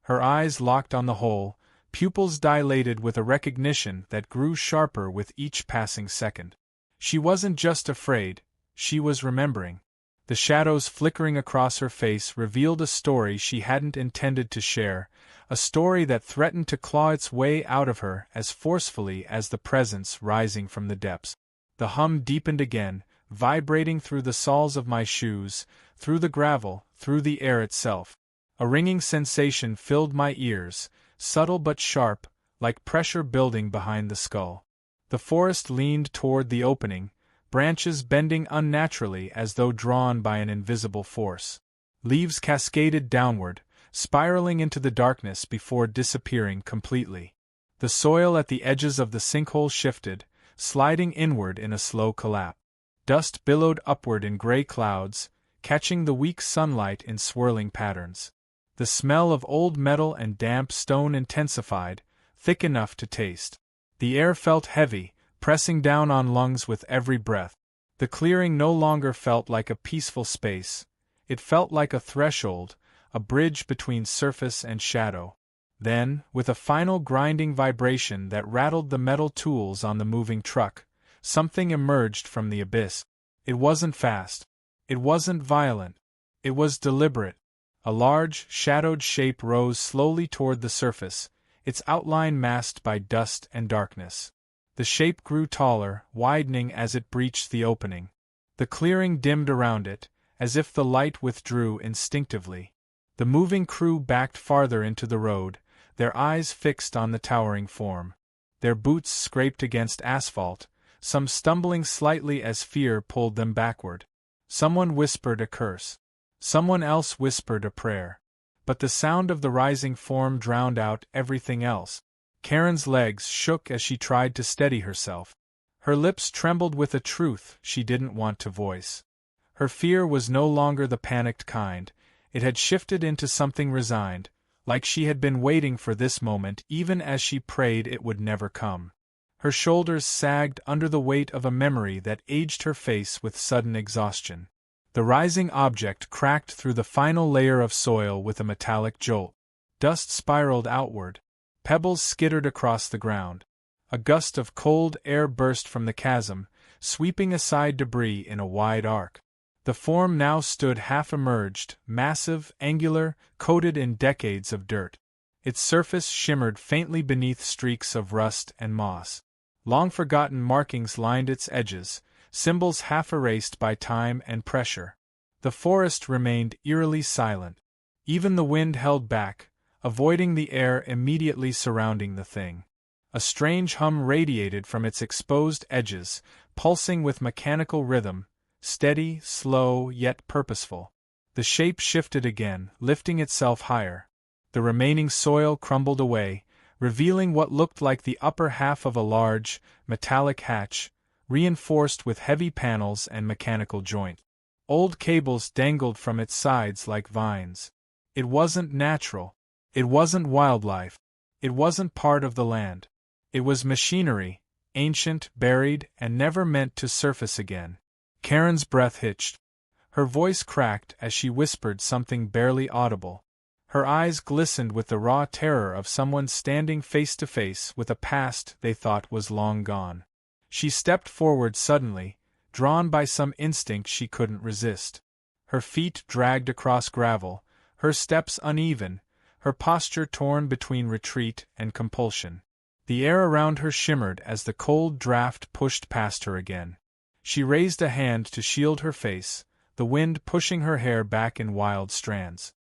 Her eyes locked on the hole, pupils dilated with a recognition that grew sharper with each passing second. She wasn't just afraid, she was remembering. The shadows flickering across her face revealed a story she hadn't intended to share, a story that threatened to claw its way out of her as forcefully as the presence rising from the depths. The hum deepened again, vibrating through the soles of my shoes, through the gravel, through the air itself. A ringing sensation filled my ears, subtle but sharp, like pressure building behind the skull. The forest leaned toward the opening, branches bending unnaturally as though drawn by an invisible force. Leaves cascaded downward, spiraling into the darkness before disappearing completely. The soil at the edges of the sinkhole shifted, sliding inward in a slow collapse. Dust billowed upward in gray clouds, catching the weak sunlight in swirling patterns. The smell of old metal and damp stone intensified, thick enough to taste. The air felt heavy, pressing down on lungs with every breath. The clearing no longer felt like a peaceful space. It felt like a threshold, a bridge between surface and shadow. Then, with a final grinding vibration that rattled the metal tools on the moving truck, something emerged from the abyss. It wasn't fast. It wasn't violent. It was deliberate. A large, shadowed shape rose slowly toward the surface, its outline masked by dust and darkness. The shape grew taller, widening as it breached the opening. The clearing dimmed around it, as if the light withdrew instinctively. The moving crew backed farther into the road, their eyes fixed on the towering form. Their boots scraped against asphalt, some stumbling slightly as fear pulled them backward. Someone whispered a curse. Someone else whispered a prayer. But the sound of the rising form drowned out everything else. Karen's legs shook as she tried to steady herself. Her lips trembled with a truth she didn't want to voice. Her fear was no longer the panicked kind. It had shifted into something resigned, like she had been waiting for this moment even as she prayed it would never come. Her shoulders sagged under the weight of a memory that aged her face with sudden exhaustion. The rising object cracked through the final layer of soil with a metallic jolt. Dust spiraled outward. Pebbles skittered across the ground. A gust of cold air burst from the chasm, sweeping aside debris in a wide arc. The form now stood half-emerged, massive, angular, coated in decades of dirt. Its surface shimmered faintly beneath streaks of rust and moss. Long-forgotten markings lined its edges, symbols half-erased by time and pressure. The forest remained eerily silent. Even the wind held back, avoiding the air immediately surrounding the thing. A strange hum radiated from its exposed edges, pulsing with mechanical rhythm, steady, slow, yet purposeful. The shape shifted again, lifting itself higher. The remaining soil crumbled away, revealing what looked like the upper half of a large, metallic hatch, reinforced with heavy panels and mechanical joint. Old cables dangled from its sides like vines. It wasn't natural. It wasn't wildlife. It wasn't part of the land. It was machinery, ancient, buried, and never meant to surface again. Karen's breath hitched. Her voice cracked as she whispered something barely audible. Her eyes glistened with the raw terror of someone standing face to face with a past they thought was long gone. She stepped forward suddenly, drawn by some instinct she couldn't resist. Her feet dragged across gravel, her steps uneven, her posture torn between retreat and compulsion. The air around her shimmered as the cold draft pushed past her again. She raised a hand to shield her face, the wind pushing her hair back in wild strands.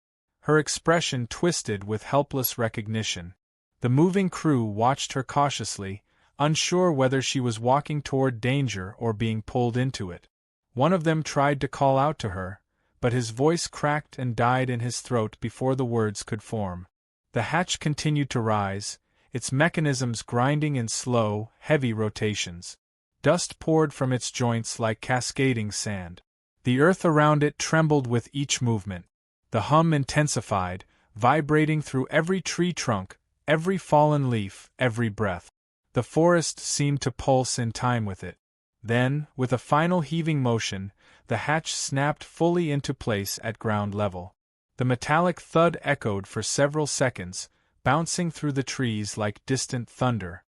Her expression twisted with helpless recognition. The moving crew watched her cautiously, unsure whether she was walking toward danger or being pulled into it. One of them tried to call out to her, but his voice cracked and died in his throat before the words could form. The hatch continued to rise, its mechanisms grinding in slow, heavy rotations. Dust poured from its joints like cascading sand. The earth around it trembled with each movement. The hum intensified, vibrating through every tree trunk, every fallen leaf, every breath. The forest seemed to pulse in time with it. Then, with a final heaving motion, the hatch snapped fully into place at ground level. The metallic thud echoed for several seconds, bouncing through the trees like distant thunder.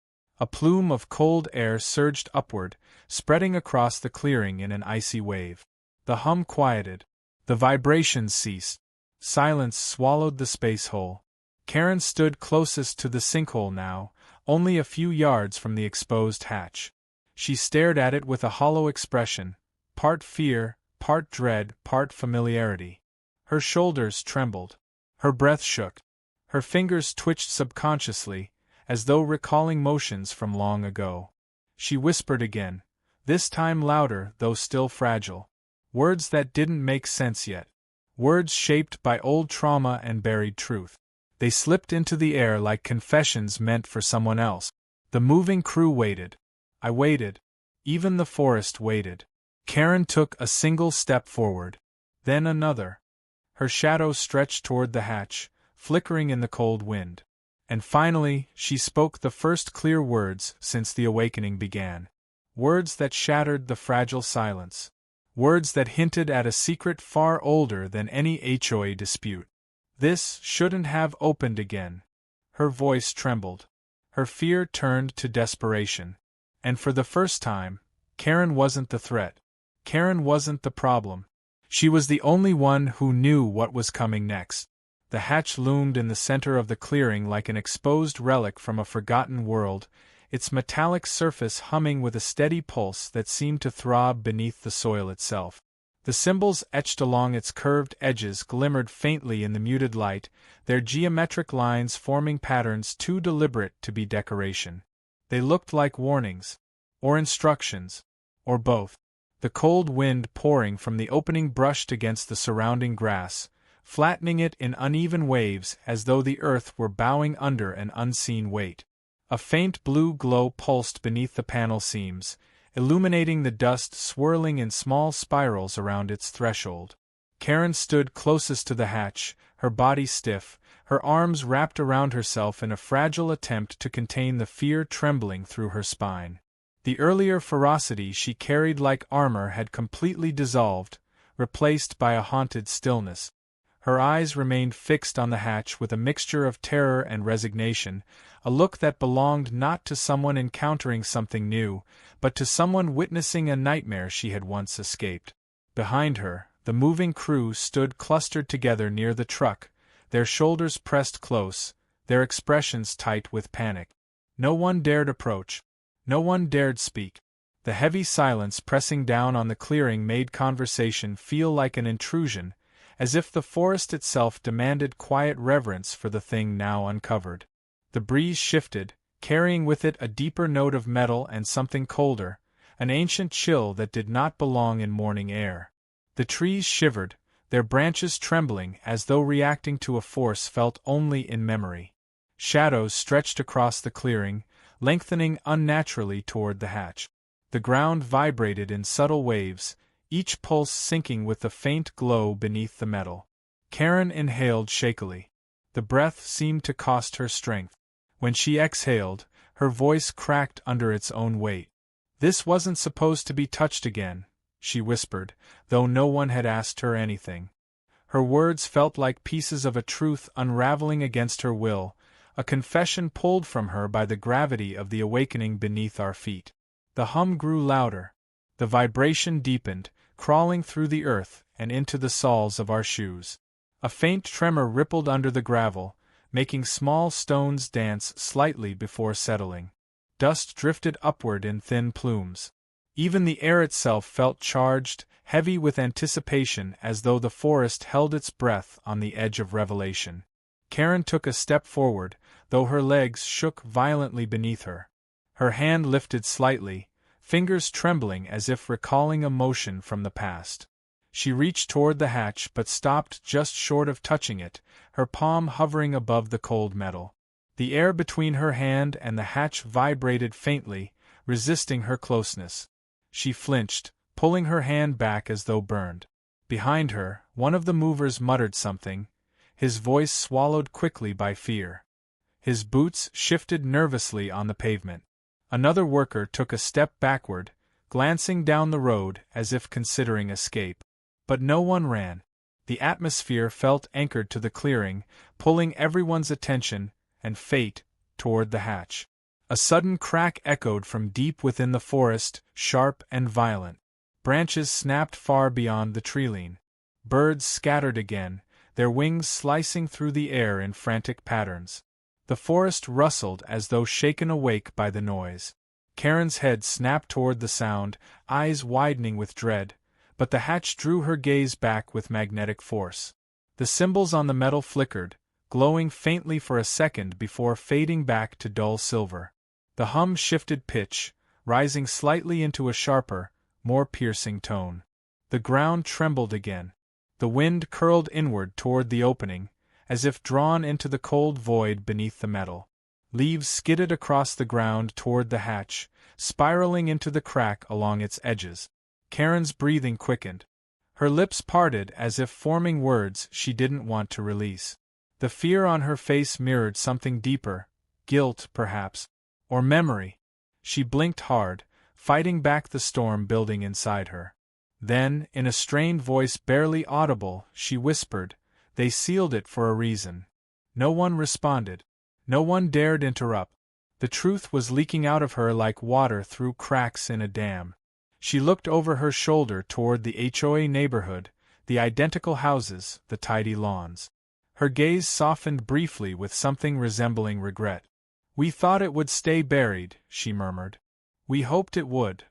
A plume of cold air surged upward, spreading across the clearing in an icy wave. The hum quieted. The vibrations ceased. Silence swallowed the space hole. Karen stood closest to the sinkhole now, only a few yards from the exposed hatch. She stared at it with a hollow expression, part fear, part dread, part familiarity. Her shoulders trembled. Her breath shook. Her fingers twitched subconsciously, as though recalling motions from long ago. She whispered again, this time louder though still fragile. Words that didn't make sense yet. words shaped by old trauma and buried truth. They slipped into the air like confessions meant for someone else. The moving crew waited. I waited. Even the forest waited. Karen took a single step forward. Then another. Her shadow stretched toward the hatch, flickering in the cold wind. And finally, she spoke the first clear words since the awakening began. Words that shattered the fragile silence. Words that hinted at a secret far older than any HOA dispute. This shouldn't have opened again. Her voice trembled. Her fear turned to desperation. And for the first time, Karen wasn't the threat. Karen wasn't the problem. She was the only one who knew what was coming next. The hatch loomed in the center of the clearing like an exposed relic from a forgotten world, its metallic surface humming with a steady pulse that seemed to throb beneath the soil itself. The symbols etched along its curved edges glimmered faintly in the muted light, their geometric lines forming patterns too deliberate to be decoration. They looked like warnings, or instructions, or both. The cold wind pouring from the opening brushed against the surrounding grass, flattening it in uneven waves as though the earth were bowing under an unseen weight. A faint blue glow pulsed beneath the panel seams, illuminating the dust swirling in small spirals around its threshold. Karen stood closest to the hatch, her body stiff, her arms wrapped around herself in a fragile attempt to contain the fear trembling through her spine. The earlier ferocity she carried like armor had completely dissolved, replaced by a haunted stillness. Her eyes remained fixed on the hatch with a mixture of terror and resignation, a look that belonged not to someone encountering something new, but to someone witnessing a nightmare she had once escaped. Behind her, the moving crew stood clustered together near the truck, their shoulders pressed close, their expressions tight with panic. No one dared approach. No one dared speak. The heavy silence pressing down on the clearing made conversation feel like an intrusion, as if the forest itself demanded quiet reverence for the thing now uncovered. The breeze shifted, carrying with it a deeper note of metal and something colder, an ancient chill that did not belong in morning air. The trees shivered, their branches trembling as though reacting to a force felt only in memory. Shadows stretched across the clearing, lengthening unnaturally toward the hatch. The ground vibrated in subtle waves, each pulse syncing with the faint glow beneath the metal. Karen inhaled shakily. The breath seemed to cost her strength. When she exhaled, her voice cracked under its own weight. "This wasn't supposed to be touched again," she whispered, though no one had asked her anything. Her words felt like pieces of a truth unraveling against her will, a confession pulled from her by the gravity of the awakening beneath our feet. The hum grew louder. The vibration deepened, crawling through the earth and into the soles of our shoes. A faint tremor rippled under the gravel, making small stones dance slightly before settling. Dust drifted upward in thin plumes. Even the air itself felt charged, heavy with anticipation, as though the forest held its breath on the edge of revelation. Karen took a step forward, though her legs shook violently beneath her. Her hand lifted slightly, fingers trembling as if recalling a motion from the past. She reached toward the hatch but stopped just short of touching it, her palm hovering above the cold metal. The air between her hand and the hatch vibrated faintly, resisting her closeness. She flinched, pulling her hand back as though burned. Behind her, one of the movers muttered something, his voice swallowed quickly by fear. His boots shifted nervously on the pavement. Another worker took a step backward, glancing down the road as if considering escape. But no one ran. The atmosphere felt anchored to the clearing, pulling everyone's attention, and fate, toward the hatch. A sudden crack echoed from deep within the forest, sharp and violent. Branches snapped far beyond the treeline. Birds scattered again, their wings slicing through the air in frantic patterns. The forest rustled as though shaken awake by the noise. Karen's head snapped toward the sound, eyes widening with dread, but the hatch drew her gaze back with magnetic force. The symbols on the metal flickered, glowing faintly for a second before fading back to dull silver. The hum shifted pitch, rising slightly into a sharper, more piercing tone. The ground trembled again. The wind curled inward toward the opening, as if drawn into the cold void beneath the metal. Leaves skidded across the ground toward the hatch, spiraling into the crack along its edges. Karen's breathing quickened. Her lips parted as if forming words she didn't want to release. The fear on her face mirrored something deeper, guilt, perhaps, or memory. She blinked hard, fighting back the storm building inside her. Then, in a strained voice barely audible, she whispered, "They sealed it for a reason." No one responded. No one dared interrupt. The truth was leaking out of her like water through cracks in a dam. She looked over her shoulder toward the HOA neighborhood, the identical houses, the tidy lawns. Her gaze softened briefly with something resembling regret. "We thought it would stay buried," she murmured. "We hoped it would."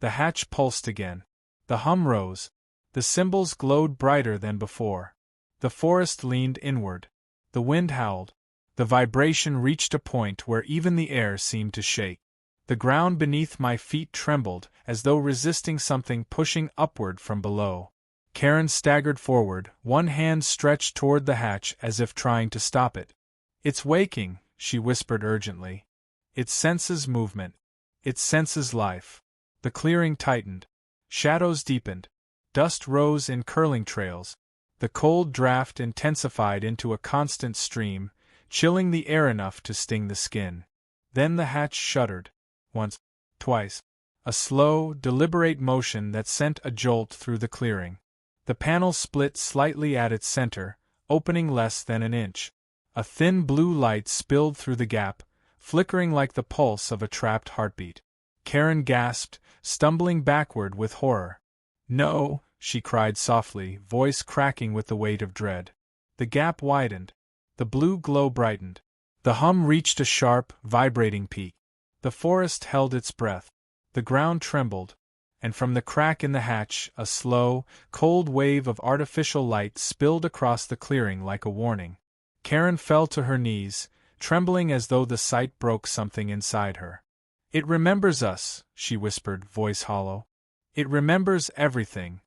The hatch pulsed again. The hum rose. The symbols glowed brighter than before. The forest leaned inward. The wind howled. The vibration reached a point where even the air seemed to shake. The ground beneath my feet trembled, as though resisting something pushing upward from below. Karen staggered forward, one hand stretched toward the hatch as if trying to stop it. "It's waking," she whispered urgently. "It senses movement. It senses life." The clearing tightened. Shadows deepened. Dust rose in curling trails. The cold draft intensified into a constant stream, chilling the air enough to sting the skin. Then the hatch shuddered. Once, twice. A slow, deliberate motion that sent a jolt through the clearing. The panel split slightly at its center, opening less than an inch. A thin blue light spilled through the gap, flickering like the pulse of a trapped heartbeat. Karen gasped, stumbling backward with horror. "No," she cried softly, voice cracking with the weight of dread. The gap widened. The blue glow brightened. The hum reached a sharp, vibrating peak. The forest held its breath. The ground trembled. And from the crack in the hatch, a slow, cold wave of artificial light spilled across the clearing like a warning. Karen fell to her knees, trembling as though the sight broke something inside her. "It remembers us," she whispered, voice hollow. "It remembers everything."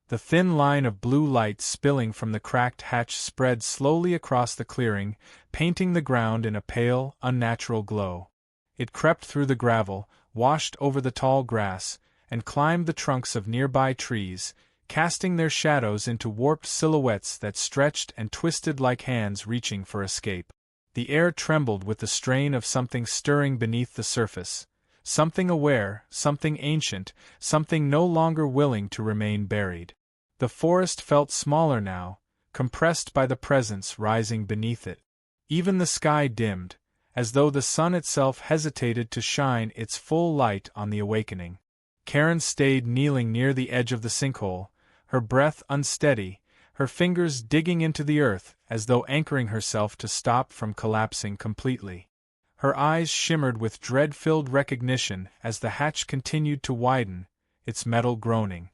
The thin line of blue light spilling from the cracked hatch spread slowly across the clearing, painting the ground in a pale, unnatural glow. It crept through the gravel, washed over the tall grass, and climbed the trunks of nearby trees, casting their shadows into warped silhouettes that stretched and twisted like hands reaching for escape. The air trembled with the strain of something stirring beneath the surface. Something aware, something ancient, something no longer willing to remain buried. The forest felt smaller now, compressed by the presence rising beneath it. Even the sky dimmed, as though the sun itself hesitated to shine its full light on the awakening. Karen stayed kneeling near the edge of the sinkhole, her breath unsteady, her fingers digging into the earth as though anchoring herself to stop from collapsing completely. Her eyes shimmered with dread-filled recognition as the hatch continued to widen, its metal groaning.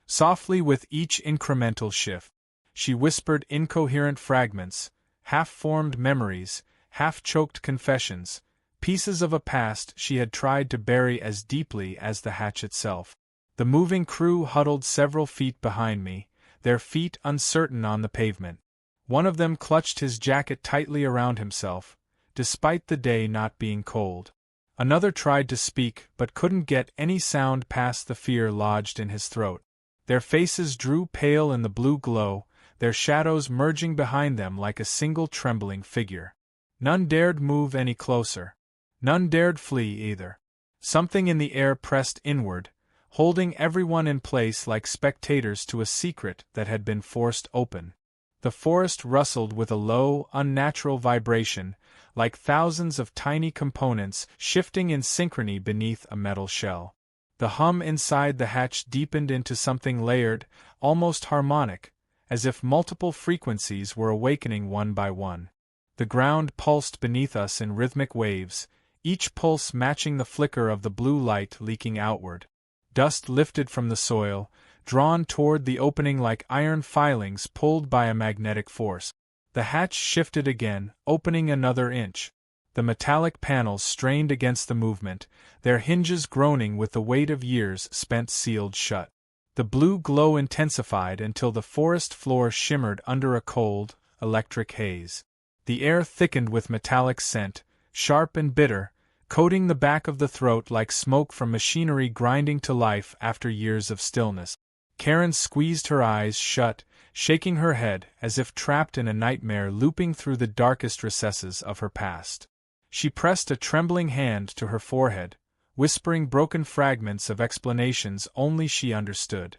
Softly with each incremental shift, she whispered incoherent fragments, half-formed memories, half-choked confessions, pieces of a past she had tried to bury as deeply as the hatch itself. The moving crew huddled several feet behind me, their feet uncertain on the pavement. One of them clutched his jacket tightly around himself, despite the day not being cold. Another tried to speak but couldn't get any sound past the fear lodged in his throat. Their faces drew pale in the blue glow, their shadows merging behind them like a single trembling figure. None dared move any closer. None dared flee either. Something in the air pressed inward, holding everyone in place like spectators to a secret that had been forced open. The forest rustled with a low, unnatural vibration, like thousands of tiny components shifting in synchrony beneath a metal shell. The hum inside the hatch deepened into something layered, almost harmonic, as if multiple frequencies were awakening one by one. The ground pulsed beneath us in rhythmic waves, each pulse matching the flicker of the blue light leaking outward. Dust lifted from the soil, drawn toward the opening like iron filings pulled by a magnetic force. The hatch shifted again, opening another inch. The metallic panels strained against the movement, their hinges groaning with the weight of years spent sealed shut. The blue glow intensified until the forest floor shimmered under a cold, electric haze. The air thickened with metallic scent, sharp and bitter, coating the back of the throat like smoke from machinery grinding to life after years of stillness. Karen squeezed her eyes shut, shaking her head as if trapped in a nightmare looping through the darkest recesses of her past. She pressed a trembling hand to her forehead, whispering broken fragments of explanations only she understood.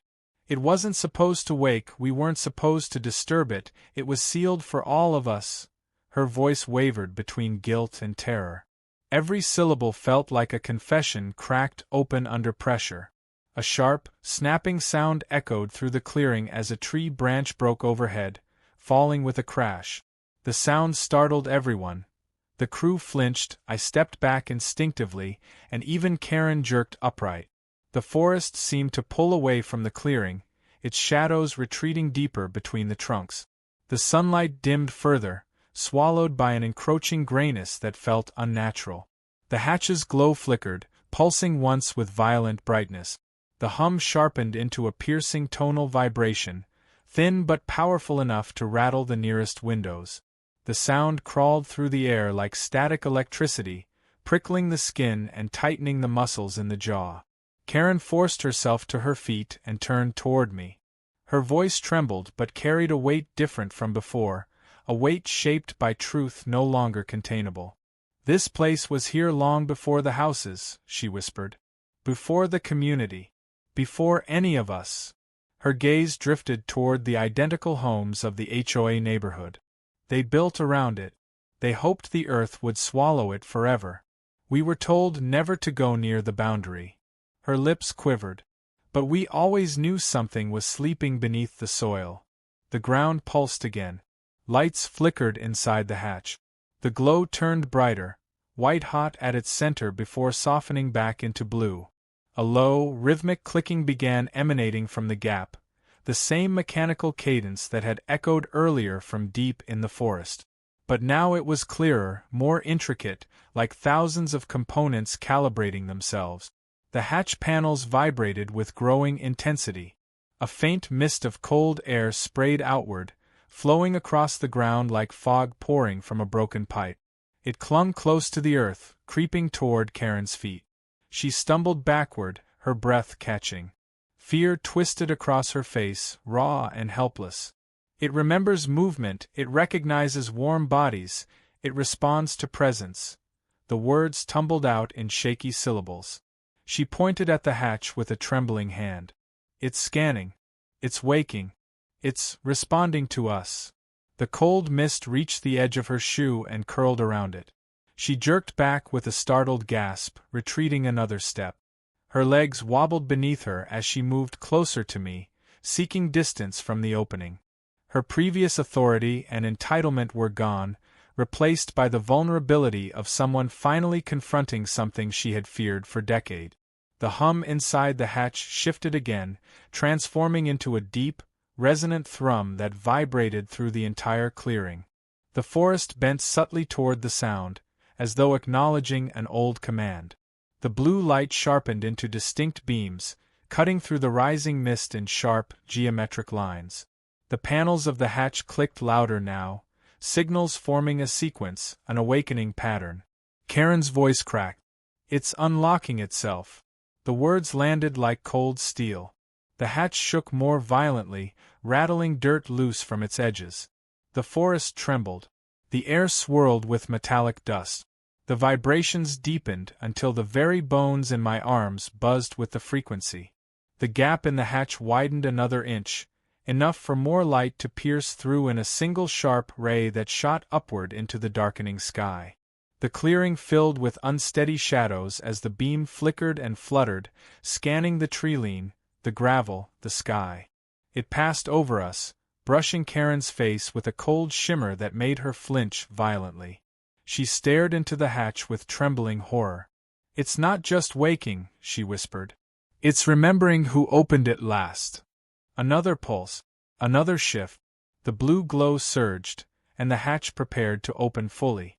It wasn't supposed to wake, we weren't supposed to disturb it, it was sealed for all of us. Her voice wavered between guilt and terror. Every syllable felt like a confession cracked open under pressure. A sharp, snapping sound echoed through the clearing as a tree branch broke overhead, falling with a crash. The sound startled everyone. The crew flinched, I stepped back instinctively, and even Karen jerked upright. The forest seemed to pull away from the clearing, its shadows retreating deeper between the trunks. The sunlight dimmed further, swallowed by an encroaching grayness that felt unnatural. The hatch's glow flickered, pulsing once with violent brightness. The hum sharpened into a piercing tonal vibration, thin but powerful enough to rattle the nearest windows. The sound crawled through the air like static electricity, prickling the skin and tightening the muscles in the jaw. Karen forced herself to her feet and turned toward me. Her voice trembled but carried a weight different from before, a weight shaped by truth no longer containable. "This place was here long before the houses," she whispered. "Before the community. Before any of us." Her gaze drifted toward the identical homes of the HOA neighborhood. They built around it. They hoped the earth would swallow it forever. We were told never to go near the boundary. Her lips quivered. But we always knew something was sleeping beneath the soil. The ground pulsed again. Lights flickered inside the hatch. The glow turned brighter, white-hot at its center before softening back into blue. A low, rhythmic clicking began emanating from the gap, the same mechanical cadence that had echoed earlier from deep in the forest. But now it was clearer, more intricate, like thousands of components calibrating themselves. The hatch panels vibrated with growing intensity. A faint mist of cold air sprayed outward, flowing across the ground like fog pouring from a broken pipe. It clung close to the earth, creeping toward Karen's feet. She stumbled backward, her breath catching. Fear twisted across her face, raw and helpless. It remembers movement, it recognizes warm bodies, it responds to presence. The words tumbled out in shaky syllables. She pointed at the hatch with a trembling hand. "It's scanning. It's waking. It's responding to us." The cold mist reached the edge of her shoe and curled around it. She jerked back with a startled gasp, retreating another step. Her legs wobbled beneath her as she moved closer to me, seeking distance from the opening. Her previous authority and entitlement were gone, replaced by the vulnerability of someone finally confronting something she had feared for decades. The hum inside the hatch shifted again, transforming into a deep, resonant thrum that vibrated through the entire clearing. The forest bent subtly toward the sound, as though acknowledging an old command. The blue light sharpened into distinct beams, cutting through the rising mist in sharp, geometric lines. The panels of the hatch clicked louder now, signals forming a sequence, an awakening pattern. Karen's voice cracked. "It's unlocking itself." The words landed like cold steel. The hatch shook more violently, rattling dirt loose from its edges. The forest trembled. The air swirled with metallic dust. The vibrations deepened until the very bones in my arms buzzed with the frequency. The gap in the hatch widened another inch, enough for more light to pierce through in a single sharp ray that shot upward into the darkening sky. The clearing filled with unsteady shadows as the beam flickered and fluttered, scanning the tree-line, the gravel, the sky. It passed over us, brushing Karen's face with a cold shimmer that made her flinch violently. She stared into the hatch with trembling horror. "It's not just waking," she whispered. "It's remembering who opened it last." Another pulse, another shift. The blue glow surged, and the hatch prepared to open fully.